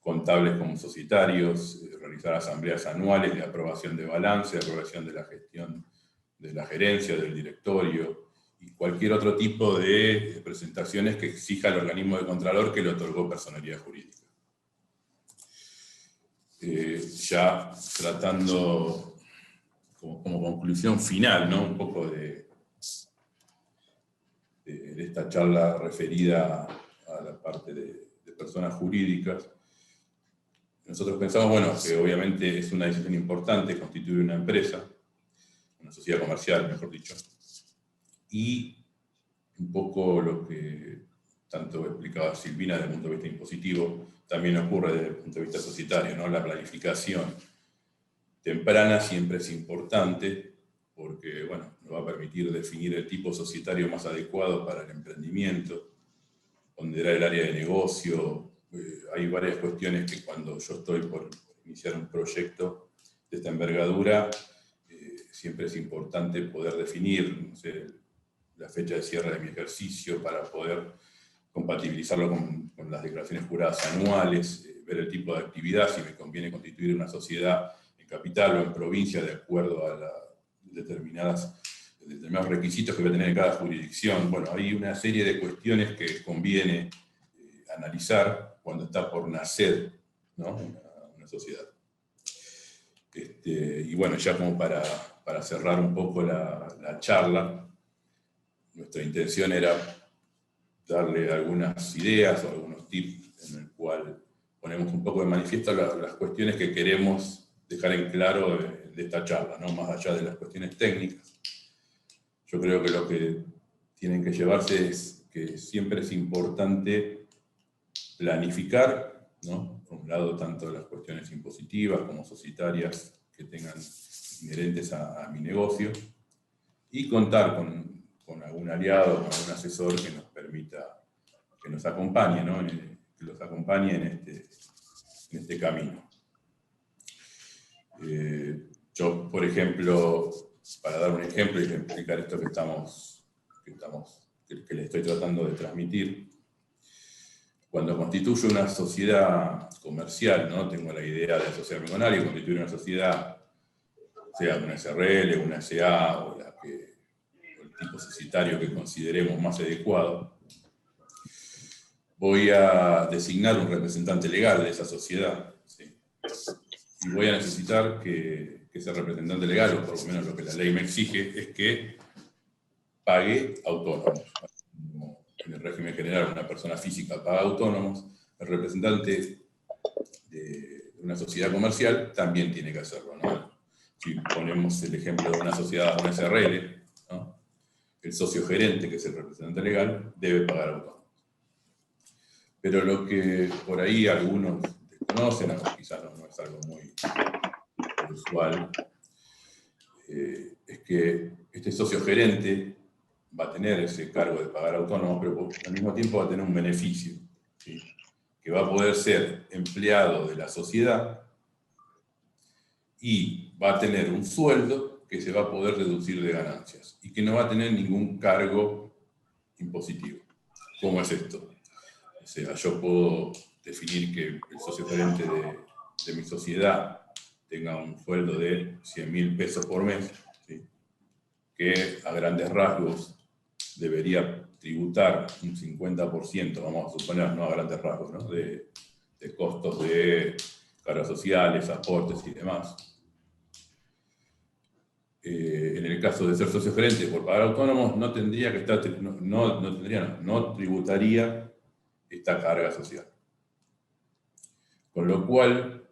contables como societarios, realizar asambleas anuales de aprobación de balance, de aprobación de la gestión de la gerencia, del directorio, y cualquier otro tipo de presentaciones que exija el organismo de contralor que le otorgó personalidad jurídica. Ya tratando como conclusión final, ¿no? Un poco de esta charla referida a la parte de personas jurídicas, nosotros pensamos, bueno, que obviamente es una decisión importante constituir una empresa, una sociedad comercial, mejor dicho, y un poco lo que tanto explicaba Silvina desde el punto de vista impositivo, también ocurre desde el punto de vista societario, ¿no? La planificación temprana siempre es importante porque, bueno, nos va a permitir definir el tipo societario más adecuado para el emprendimiento, ponderar el área de negocio. Hay varias cuestiones que cuando yo estoy por iniciar un proyecto de esta envergadura, siempre es importante poder definir, no sé, la fecha de cierre de mi ejercicio para poder compatibilizarlo con las declaraciones juradas anuales, ver el tipo de actividad, si me conviene constituir una sociedad en capital o en provincia de acuerdo a determinados requisitos que va a tener en cada jurisdicción. Bueno, hay una serie de cuestiones que conviene analizar cuando está por nacer, ¿no? una sociedad. Y bueno, ya como para cerrar un poco la charla, nuestra intención era darle algunas ideas o algunos tips en el cual ponemos un poco de manifiesto las cuestiones que queremos dejar en claro de esta charla, ¿no? Más allá de las cuestiones técnicas. Yo creo que lo que tienen que llevarse es que siempre es importante planificar, ¿no? Por un lado, tanto las cuestiones impositivas como societarias que tengan inherentes a mi negocio, y contar con algún aliado, con algún asesor que nos permita, que nos acompañe, ¿no? Que los acompañe en este camino. Yo, por ejemplo, para dar un ejemplo y explicar esto que le estoy tratando de transmitir, cuando constituyo una sociedad comercial, ¿no? Tengo la idea de asociarme con alguien, constituir una sociedad, sea una SRL, una SA o el tipo societario que consideremos más adecuado, voy a designar un representante legal de esa sociedad, ¿sí? Y voy a necesitar que ese representante legal, o por lo menos lo que la ley me exige, es que pague autónomos. En el régimen general, una persona física paga autónomos, el representante de una sociedad comercial también tiene que hacerlo, ¿no? Si ponemos el ejemplo de una sociedad, una SRL, ¿no? El socio gerente, que es el representante legal, debe pagar autónomos. Pero lo que por ahí algunos desconocen, o quizás no es algo muy usual, es que este socio gerente va a tener ese cargo de pagar autónomos, pero al mismo tiempo va a tener un beneficio, ¿sí? Que va a poder ser empleado de la sociedad y va a tener un sueldo que se va a poder reducir de ganancias y que no va a tener ningún cargo impositivo. ¿Cómo es esto? O sea, yo puedo definir que el socio gerente de mi sociedad tenga un sueldo de 100.000 pesos por mes, ¿sí? Que a grandes rasgos debería tributar un 50%, vamos a suponer, no a grandes rasgos, ¿no? de costos de cargas sociales, aportes y demás. En el caso de ser socio gerente por pagar autónomos, no tendría que estar, no tributaría esta carga social. Con lo cual,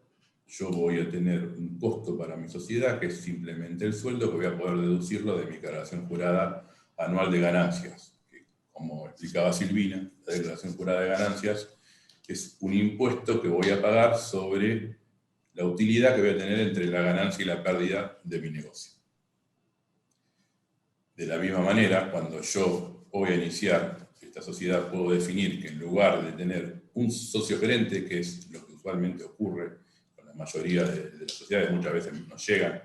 yo voy a tener un costo para mi sociedad, que es simplemente el sueldo, que voy a poder deducirlo de mi declaración jurada anual de ganancias. Que, como explicaba Silvina, la declaración jurada de ganancias es un impuesto que voy a pagar sobre la utilidad que voy a tener entre la ganancia y la pérdida de mi negocio. De la misma manera, cuando yo voy a iniciar esta sociedad, puedo definir que en lugar de tener un socio gerente, que es lo que usualmente ocurre con la mayoría de las sociedades, muchas veces nos llegan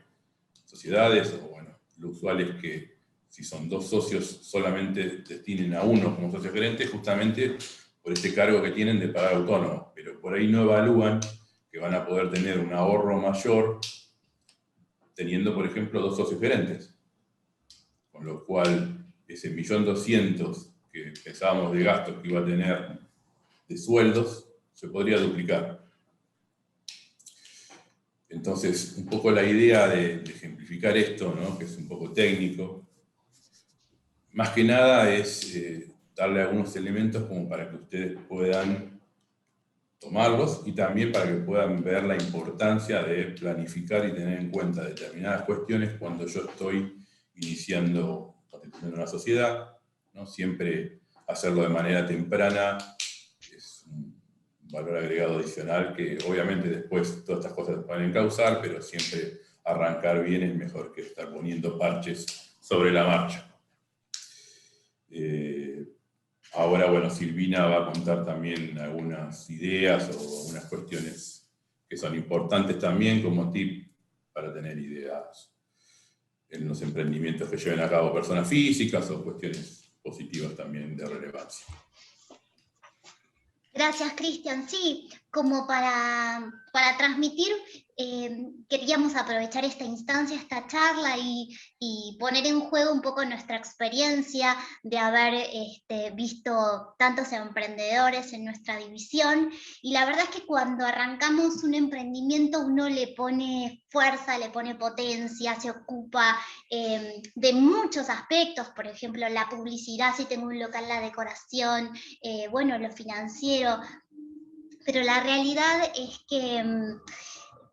sociedades, o bueno, lo usual es que si son dos socios solamente destinen a uno como socio gerente, justamente por este cargo que tienen de pagar autónomos, pero por ahí no evalúan que van a poder tener un ahorro mayor teniendo, por ejemplo, dos socios gerentes. Con lo cual, ese 1.200.000 que pensábamos de gastos que iba a tener de sueldos, se podría duplicar. Entonces, un poco la idea de ejemplificar esto, ¿no? Que es un poco técnico, más que nada es darle algunos elementos como para que ustedes puedan tomarlos y también para que puedan ver la importancia de planificar y tener en cuenta determinadas cuestiones cuando yo estoy iniciando, constituyendo una sociedad, ¿no? Siempre hacerlo de manera temprana es un valor agregado adicional que obviamente después todas estas cosas se pueden encauzar, pero siempre arrancar bien es mejor que estar poniendo parches sobre la marcha. Ahora, bueno, Silvina va a contar también algunas ideas o algunas cuestiones que son importantes también como tip para tener ideas en los emprendimientos que lleven a cabo personas físicas o cuestiones positivas también de relevancia. Gracias, Cristian. Sí, como para transmitir, queríamos aprovechar esta instancia, esta charla y poner en juego un poco nuestra experiencia de haber visto tantos emprendedores en nuestra división. Y la verdad es que cuando arrancamos un emprendimiento uno le pone fuerza, le pone potencia, se ocupa de muchos aspectos, por ejemplo, la publicidad, si tengo un local, la decoración, bueno, lo financiero. Pero la realidad es que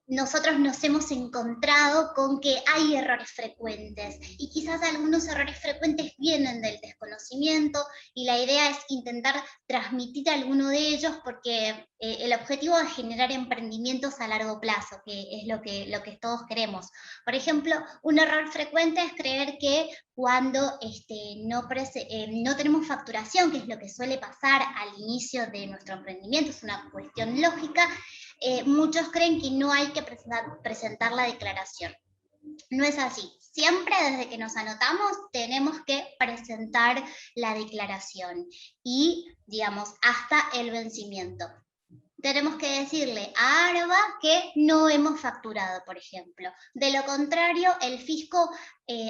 nosotros nos hemos encontrado con que hay errores frecuentes y quizás algunos errores frecuentes vienen del desconocimiento y la idea es intentar transmitir alguno de ellos porque el objetivo es generar emprendimientos a largo plazo, que es lo que todos queremos. Por ejemplo, un error frecuente es creer que cuando no tenemos facturación, que es lo que suele pasar al inicio de nuestro emprendimiento, es una cuestión lógica, muchos creen que no hay que presentar la declaración. No es así. Siempre desde que nos anotamos tenemos que presentar la declaración y, digamos, hasta el vencimiento. Tenemos que decirle a ARBA que no hemos facturado, por ejemplo. De lo contrario, el fisco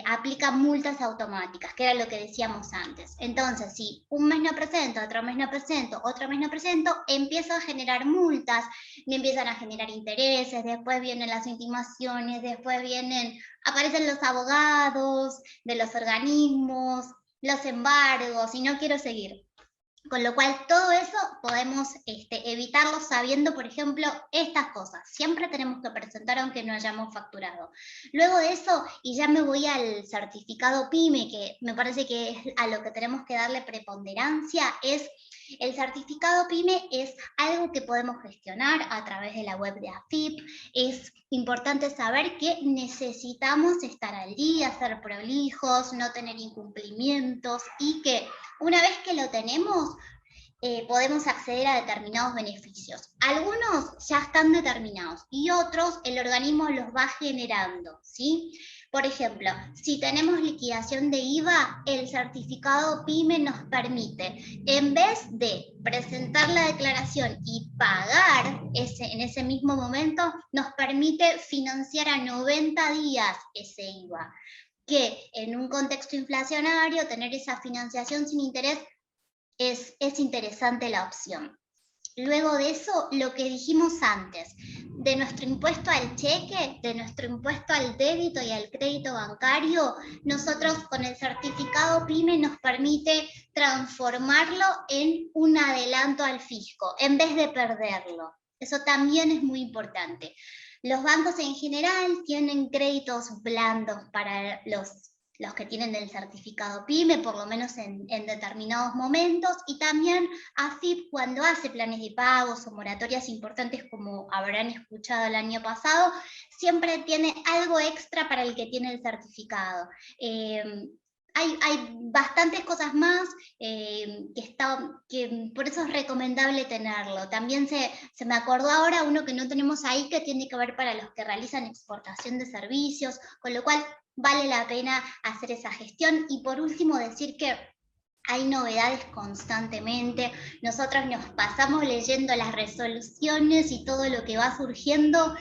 aplica multas automáticas, que era lo que decíamos antes. Entonces, si un mes no presento, otro mes no presento, otro mes no presento, empiezo a generar multas, me empiezan a generar intereses, después vienen las intimaciones, después aparecen los abogados de los organismos, los embargos, y no quiero seguir. Con lo cual, todo eso podemos evitarlo sabiendo, por ejemplo, estas cosas. Siempre tenemos que presentar aunque no hayamos facturado. Luego de eso, y ya me voy al certificado PYME, que me parece que es a lo que tenemos que darle preponderancia, es el certificado PYME es algo que podemos gestionar a través de la web de AFIP. Es importante saber que necesitamos estar al día, ser prolijos, no tener incumplimientos y que una vez que lo tenemos, podemos acceder a determinados beneficios. Algunos ya están determinados y otros el organismo los va generando, ¿sí? Por ejemplo, si tenemos liquidación de IVA, el certificado PYME nos permite, en vez de presentar la declaración y pagar en ese mismo momento, nos permite financiar a 90 días ese IVA, que en un contexto inflacionario, tener esa financiación sin interés es interesante la opción. Luego de eso, lo que dijimos antes, de nuestro impuesto al cheque, de nuestro impuesto al débito y al crédito bancario, nosotros con el certificado PYME nos permite transformarlo en un adelanto al fisco, en vez de perderlo. Eso también es muy importante. Los bancos en general tienen créditos blandos para los que tienen el certificado PYME, por lo menos en determinados momentos, y también AFIP cuando hace planes de pagos o moratorias importantes, como habrán escuchado el año pasado, siempre tiene algo extra para el que tiene el certificado. Hay bastantes cosas más que por eso es recomendable tenerlo. También se me acordó ahora uno que no tenemos ahí, que tiene que ver para los que realizan exportación de servicios, con lo cual vale la pena hacer esa gestión. Y por último decir que hay novedades constantemente. Nosotros nos pasamos leyendo las resoluciones y todo lo que va surgiendo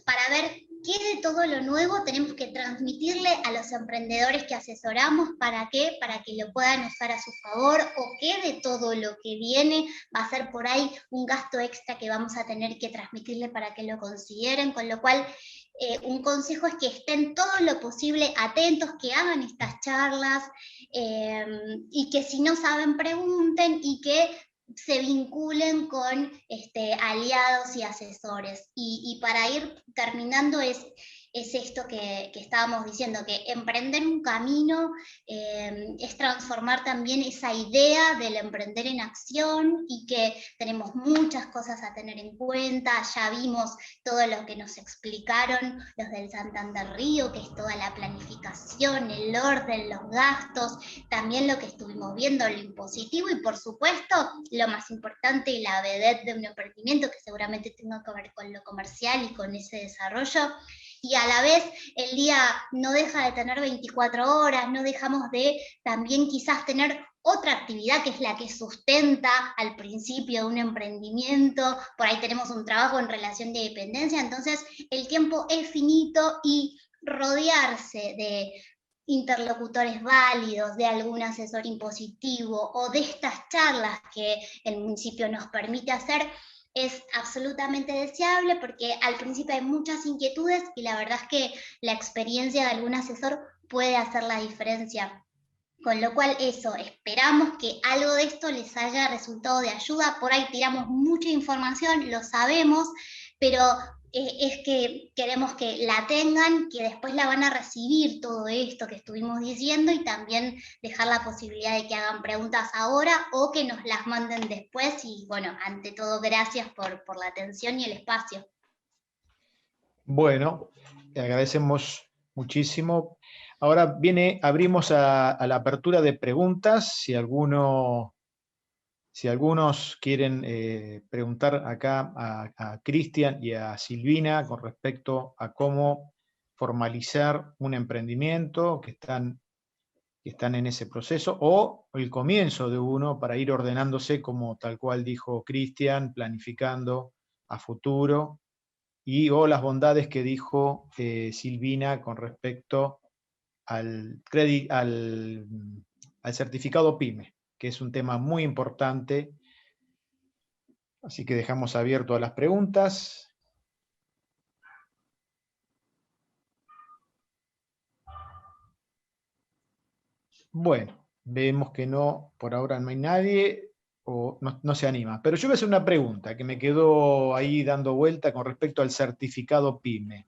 para ver qué de todo lo nuevo tenemos que transmitirle a los emprendedores que asesoramos. ¿Para qué? Para que lo puedan usar a su favor, o qué de todo lo que viene va a ser por ahí un gasto extra que vamos a tener que transmitirle para que lo consideren. Con lo cual, un consejo es que estén todo lo posible atentos, que hagan estas charlas y que si no saben pregunten y que se vinculen con aliados y asesores. Y para ir terminando es esto que estábamos diciendo, que emprender un camino es transformar también esa idea del emprender en acción, y que tenemos muchas cosas a tener en cuenta. Ya vimos todo lo que nos explicaron los del Santander Río, que es toda la planificación, el orden, los gastos, también lo que estuvimos viendo, lo impositivo, y por supuesto lo más importante y la vedette de un emprendimiento, que seguramente tenga que ver con lo comercial y con ese desarrollo, y a la vez el día no deja de tener 24 horas, no dejamos de también quizás tener otra actividad que es la que sustenta al principio de un emprendimiento, por ahí tenemos un trabajo en relación de dependencia, entonces el tiempo es finito y rodearse de interlocutores válidos, de algún asesor impositivo o de estas charlas que el municipio nos permite hacer, es absolutamente deseable porque al principio hay muchas inquietudes y la verdad es que la experiencia de algún asesor puede hacer la diferencia. Con lo cual eso, esperamos que algo de esto les haya resultado de ayuda. Por ahí tiramos mucha información, lo sabemos, pero es que queremos que la tengan, que después la van a recibir todo esto que estuvimos diciendo y también dejar la posibilidad de que hagan preguntas ahora o que nos las manden después. Y bueno, ante todo, gracias por la atención y el espacio. Bueno, le agradecemos muchísimo. Ahora abrimos a la apertura de preguntas. Si algunos quieren preguntar acá a Cristian y a Silvina con respecto a cómo formalizar un emprendimiento que están en ese proceso, o el comienzo de uno para ir ordenándose, como tal cual dijo Cristian, planificando a futuro, o las bondades que dijo Silvina con respecto al certificado PYME, que es un tema muy importante. Así que dejamos abierto a las preguntas. Bueno, vemos que no, por ahora no hay nadie, o no se anima. Pero yo voy a hacer una pregunta que me quedó ahí dando vuelta con respecto al certificado PYME.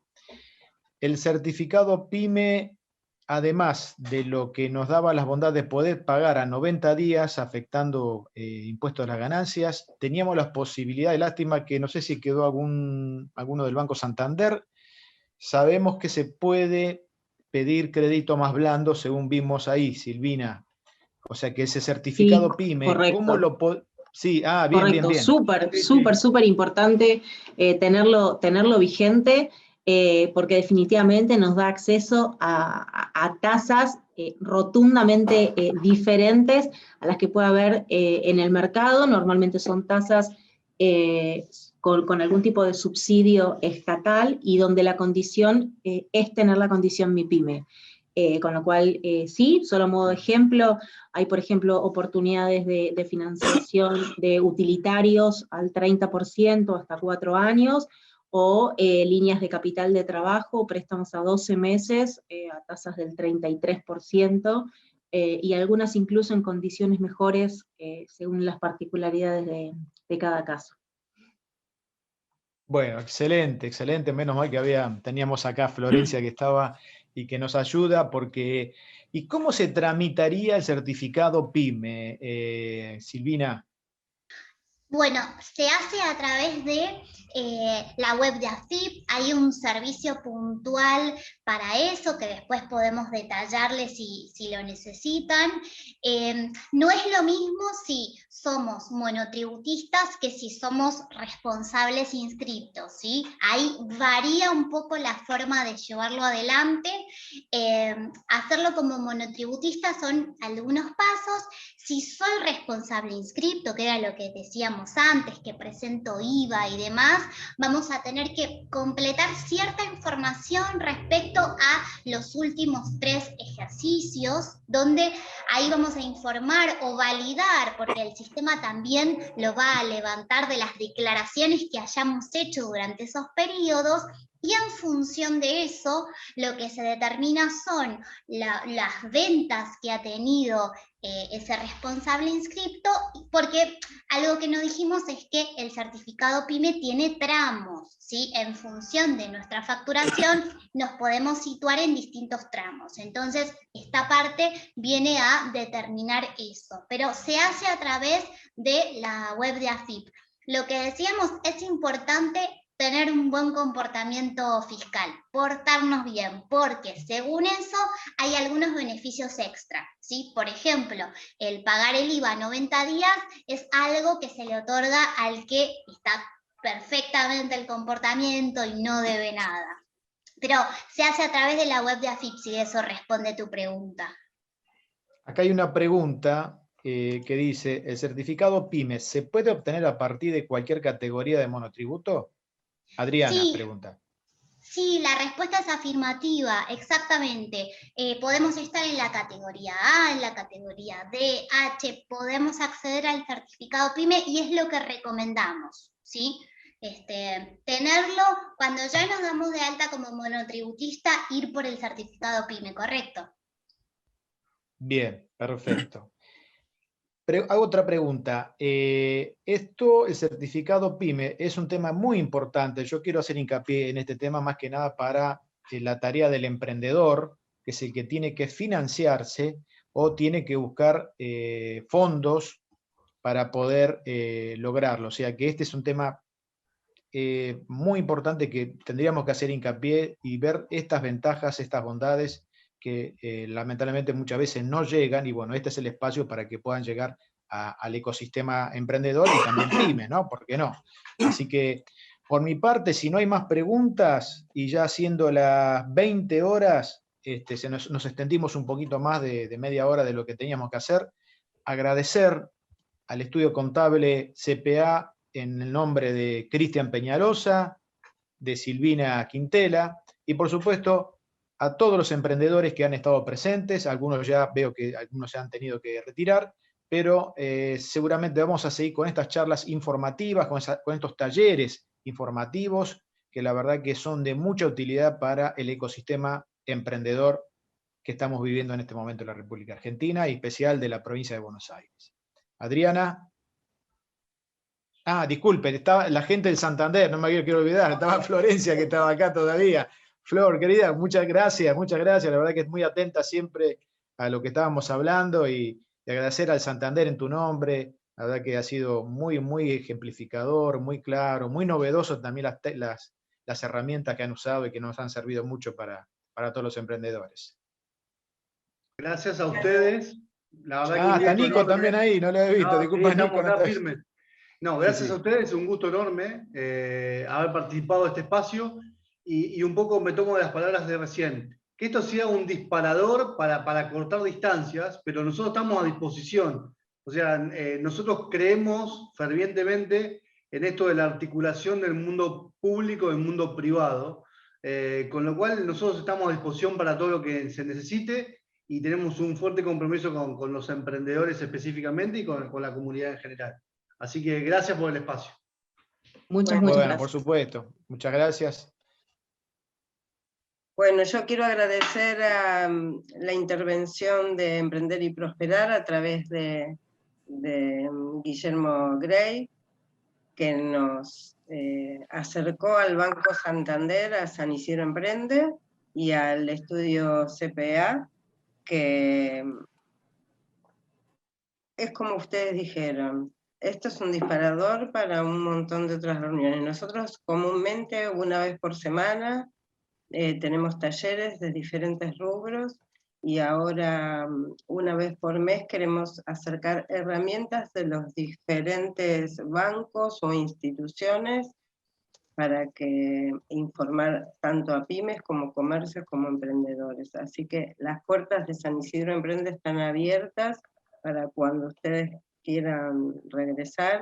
El certificado PYME, además de lo que nos daba las bondades de poder pagar a 90 días afectando impuestos a las ganancias, teníamos las posibilidades, lástima que no sé si quedó alguno del Banco Santander, sabemos que se puede pedir crédito más blando, según vimos ahí, Silvina. O sea que ese certificado Sí, PYME, correcto. ¿cómo lo podemos...? Sí, bien, correcto, bien. súper importante tenerlo vigente, porque definitivamente nos da acceso a tasas rotundamente diferentes a las que puede haber en el mercado. Normalmente son tasas con algún tipo de subsidio estatal y donde la condición es tener la condición MIPYME. Con lo cual, sí, solo modo de ejemplo, hay, por ejemplo, oportunidades de financiación de utilitarios al 30% hasta 4 años, o líneas de capital de trabajo, préstamos a 12 meses a tasas del 33%, y algunas incluso en condiciones mejores según las particularidades de cada caso. Bueno, excelente, excelente. Menos mal que teníamos acá a Florencia que estaba y que nos ayuda, porque... ¿Y cómo se tramitaría el certificado PYME, Silvina? Bueno, se hace a través de la web de AFIP, hay un servicio puntual para eso, que después podemos detallarles si lo necesitan. No es lo mismo si somos monotributistas que si somos responsables inscriptos, ¿sí? Ahí varía un poco la forma de llevarlo adelante. Hacerlo como monotributista son algunos pasos. Si soy responsable inscripto, que era lo que decíamos antes, que presento IVA y demás, vamos a tener que completar cierta información respecto a los últimos 3 ejercicios, donde ahí vamos a informar o validar, porque el sistema también lo va a levantar de las declaraciones que hayamos hecho durante esos periodos, y en función de eso, lo que se determina son las ventas que ha tenido ese responsable inscripto, porque algo que no dijimos es que el certificado PYME tiene tramos, ¿sí? En función de nuestra facturación nos podemos situar en distintos tramos. Entonces, esta parte viene a determinar eso, pero se hace a través de la web de AFIP. Lo que decíamos, es importante tener un buen comportamiento fiscal, portarnos bien, porque según eso hay algunos beneficios extra, ¿sí? Por ejemplo, el pagar el IVA 90 días es algo que se le otorga al que está perfectamente el comportamiento y no debe nada. Pero se hace a través de la web de AFIP, si eso responde tu pregunta. Acá hay una pregunta que dice, ¿el certificado PYME se puede obtener a partir de cualquier categoría de monotributo? Adriana Sí. pregunta. Sí, la respuesta es afirmativa, exactamente. Podemos estar en la categoría A, en la categoría D, H, podemos acceder al certificado PYME y es lo que recomendamos, ¿sí? Tenerlo cuando ya nos damos de alta como monotributista, ir por el certificado PYME, ¿correcto? Bien, perfecto. Hago otra pregunta. El certificado PYME, es un tema muy importante. Yo quiero hacer hincapié en este tema más que nada para la tarea del emprendedor, que es el que tiene que financiarse o tiene que buscar fondos para poder lograrlo. O sea que este es un tema muy importante que tendríamos que hacer hincapié y ver estas ventajas, estas bondades que lamentablemente muchas veces no llegan, y bueno, este es el espacio para que puedan llegar al ecosistema emprendedor y también PYME, ¿no? ¿Por qué no? Así que, por mi parte, si no hay más preguntas, y ya siendo las 20 horas, nos extendimos un poquito más de media hora de lo que teníamos que hacer, agradecer al Estudio Contable CPA en el nombre de Cristian Peñalosa, de Silvina Quintela, y por supuesto a todos los emprendedores que han estado presentes. Algunos ya veo que algunos se han tenido que retirar, pero seguramente vamos a seguir con estas charlas informativas, con estos talleres informativos, que la verdad que son de mucha utilidad para el ecosistema emprendedor que estamos viviendo en este momento en la República Argentina, y especial de la provincia de Buenos Aires. Adriana. Disculpe, estaba la gente del Santander, no me quiero olvidar, estaba Florencia, que estaba acá todavía. Flor, querida, muchas gracias, la verdad que es muy atenta siempre a lo que estábamos hablando, y agradecer al Santander en tu nombre, la verdad que ha sido muy, muy ejemplificador, muy claro, muy novedoso también las herramientas que han usado y que nos han servido mucho para todos los emprendedores. Gracias a ustedes. La verdad que Está Nico también ahí, no lo he visto, disculpa, sí, Nico. estamos acá firmes. No, gracias Sí. a ustedes, un gusto enorme haber participado de este espacio, y un poco me tomo de las palabras de recién, que esto sea un disparador para cortar distancias, pero nosotros estamos a disposición. O sea, nosotros creemos fervientemente en esto de la articulación del mundo público y del mundo privado, con lo cual nosotros estamos a disposición para todo lo que se necesite, y tenemos un fuerte compromiso con los emprendedores específicamente y con la comunidad en general. Así que gracias por el espacio. Muchas Bueno, gracias. por supuesto. Muchas gracias. Bueno, yo quiero agradecer a la intervención de Emprender y Prosperar a través de Guillermo Grey, que nos acercó al Banco Santander, a San Isidro Emprende, y al estudio CPA, que es como ustedes dijeron, esto es un disparador para un montón de otras reuniones. Nosotros comúnmente, una vez por semana, tenemos talleres de diferentes rubros, y ahora una vez por mes queremos acercar herramientas de los diferentes bancos o instituciones para que informar tanto a pymes como comercios como emprendedores. Así que las puertas de San Isidro Emprende están abiertas para cuando ustedes quieran regresar.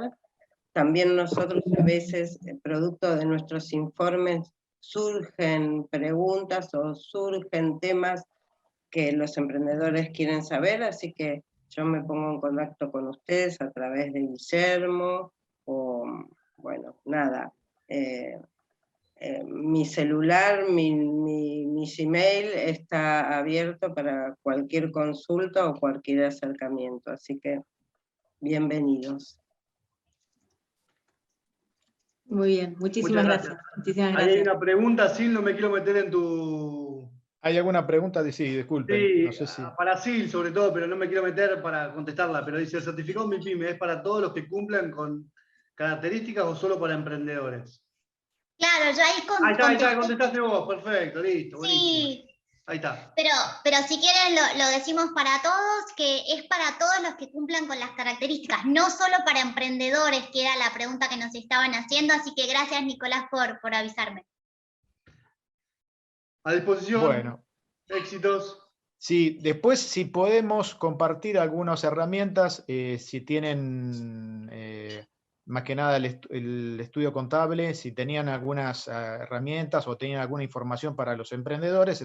También nosotros a veces, producto de nuestros informes, surgen preguntas o surgen temas que los emprendedores quieren saber, así que yo me pongo en contacto con ustedes a través de Guillermo, o bueno, nada, mi celular, mi Gmail está abierto para cualquier consulta o cualquier acercamiento, así que bienvenidos. Muy bien, muchísimas gracias. Muchísimas Ahí gracias. hay una pregunta, Sil, no me quiero meter en tu... ¿Hay alguna pregunta? Sí, disculpen. Sí, no sé si... para Sil sobre todo, pero no me quiero meter para contestarla, pero dice, ¿el certificado MIPYME es para todos los que cumplan con características o solo para emprendedores? Claro, yo ahí Ahí está, contestaste vos, perfecto, listo, buenísimo. Sí. Ahí está. Pero si quieren lo decimos para todos, que es para todos los que cumplan con las características, no solo para emprendedores, que era la pregunta que nos estaban haciendo, así que gracias Nicolás por avisarme. A disposición. Bueno. Éxitos. Sí, después si podemos compartir algunas herramientas, si tienen algunas más que nada el estudio contable, si tenían algunas herramientas o tenían alguna información para los emprendedores,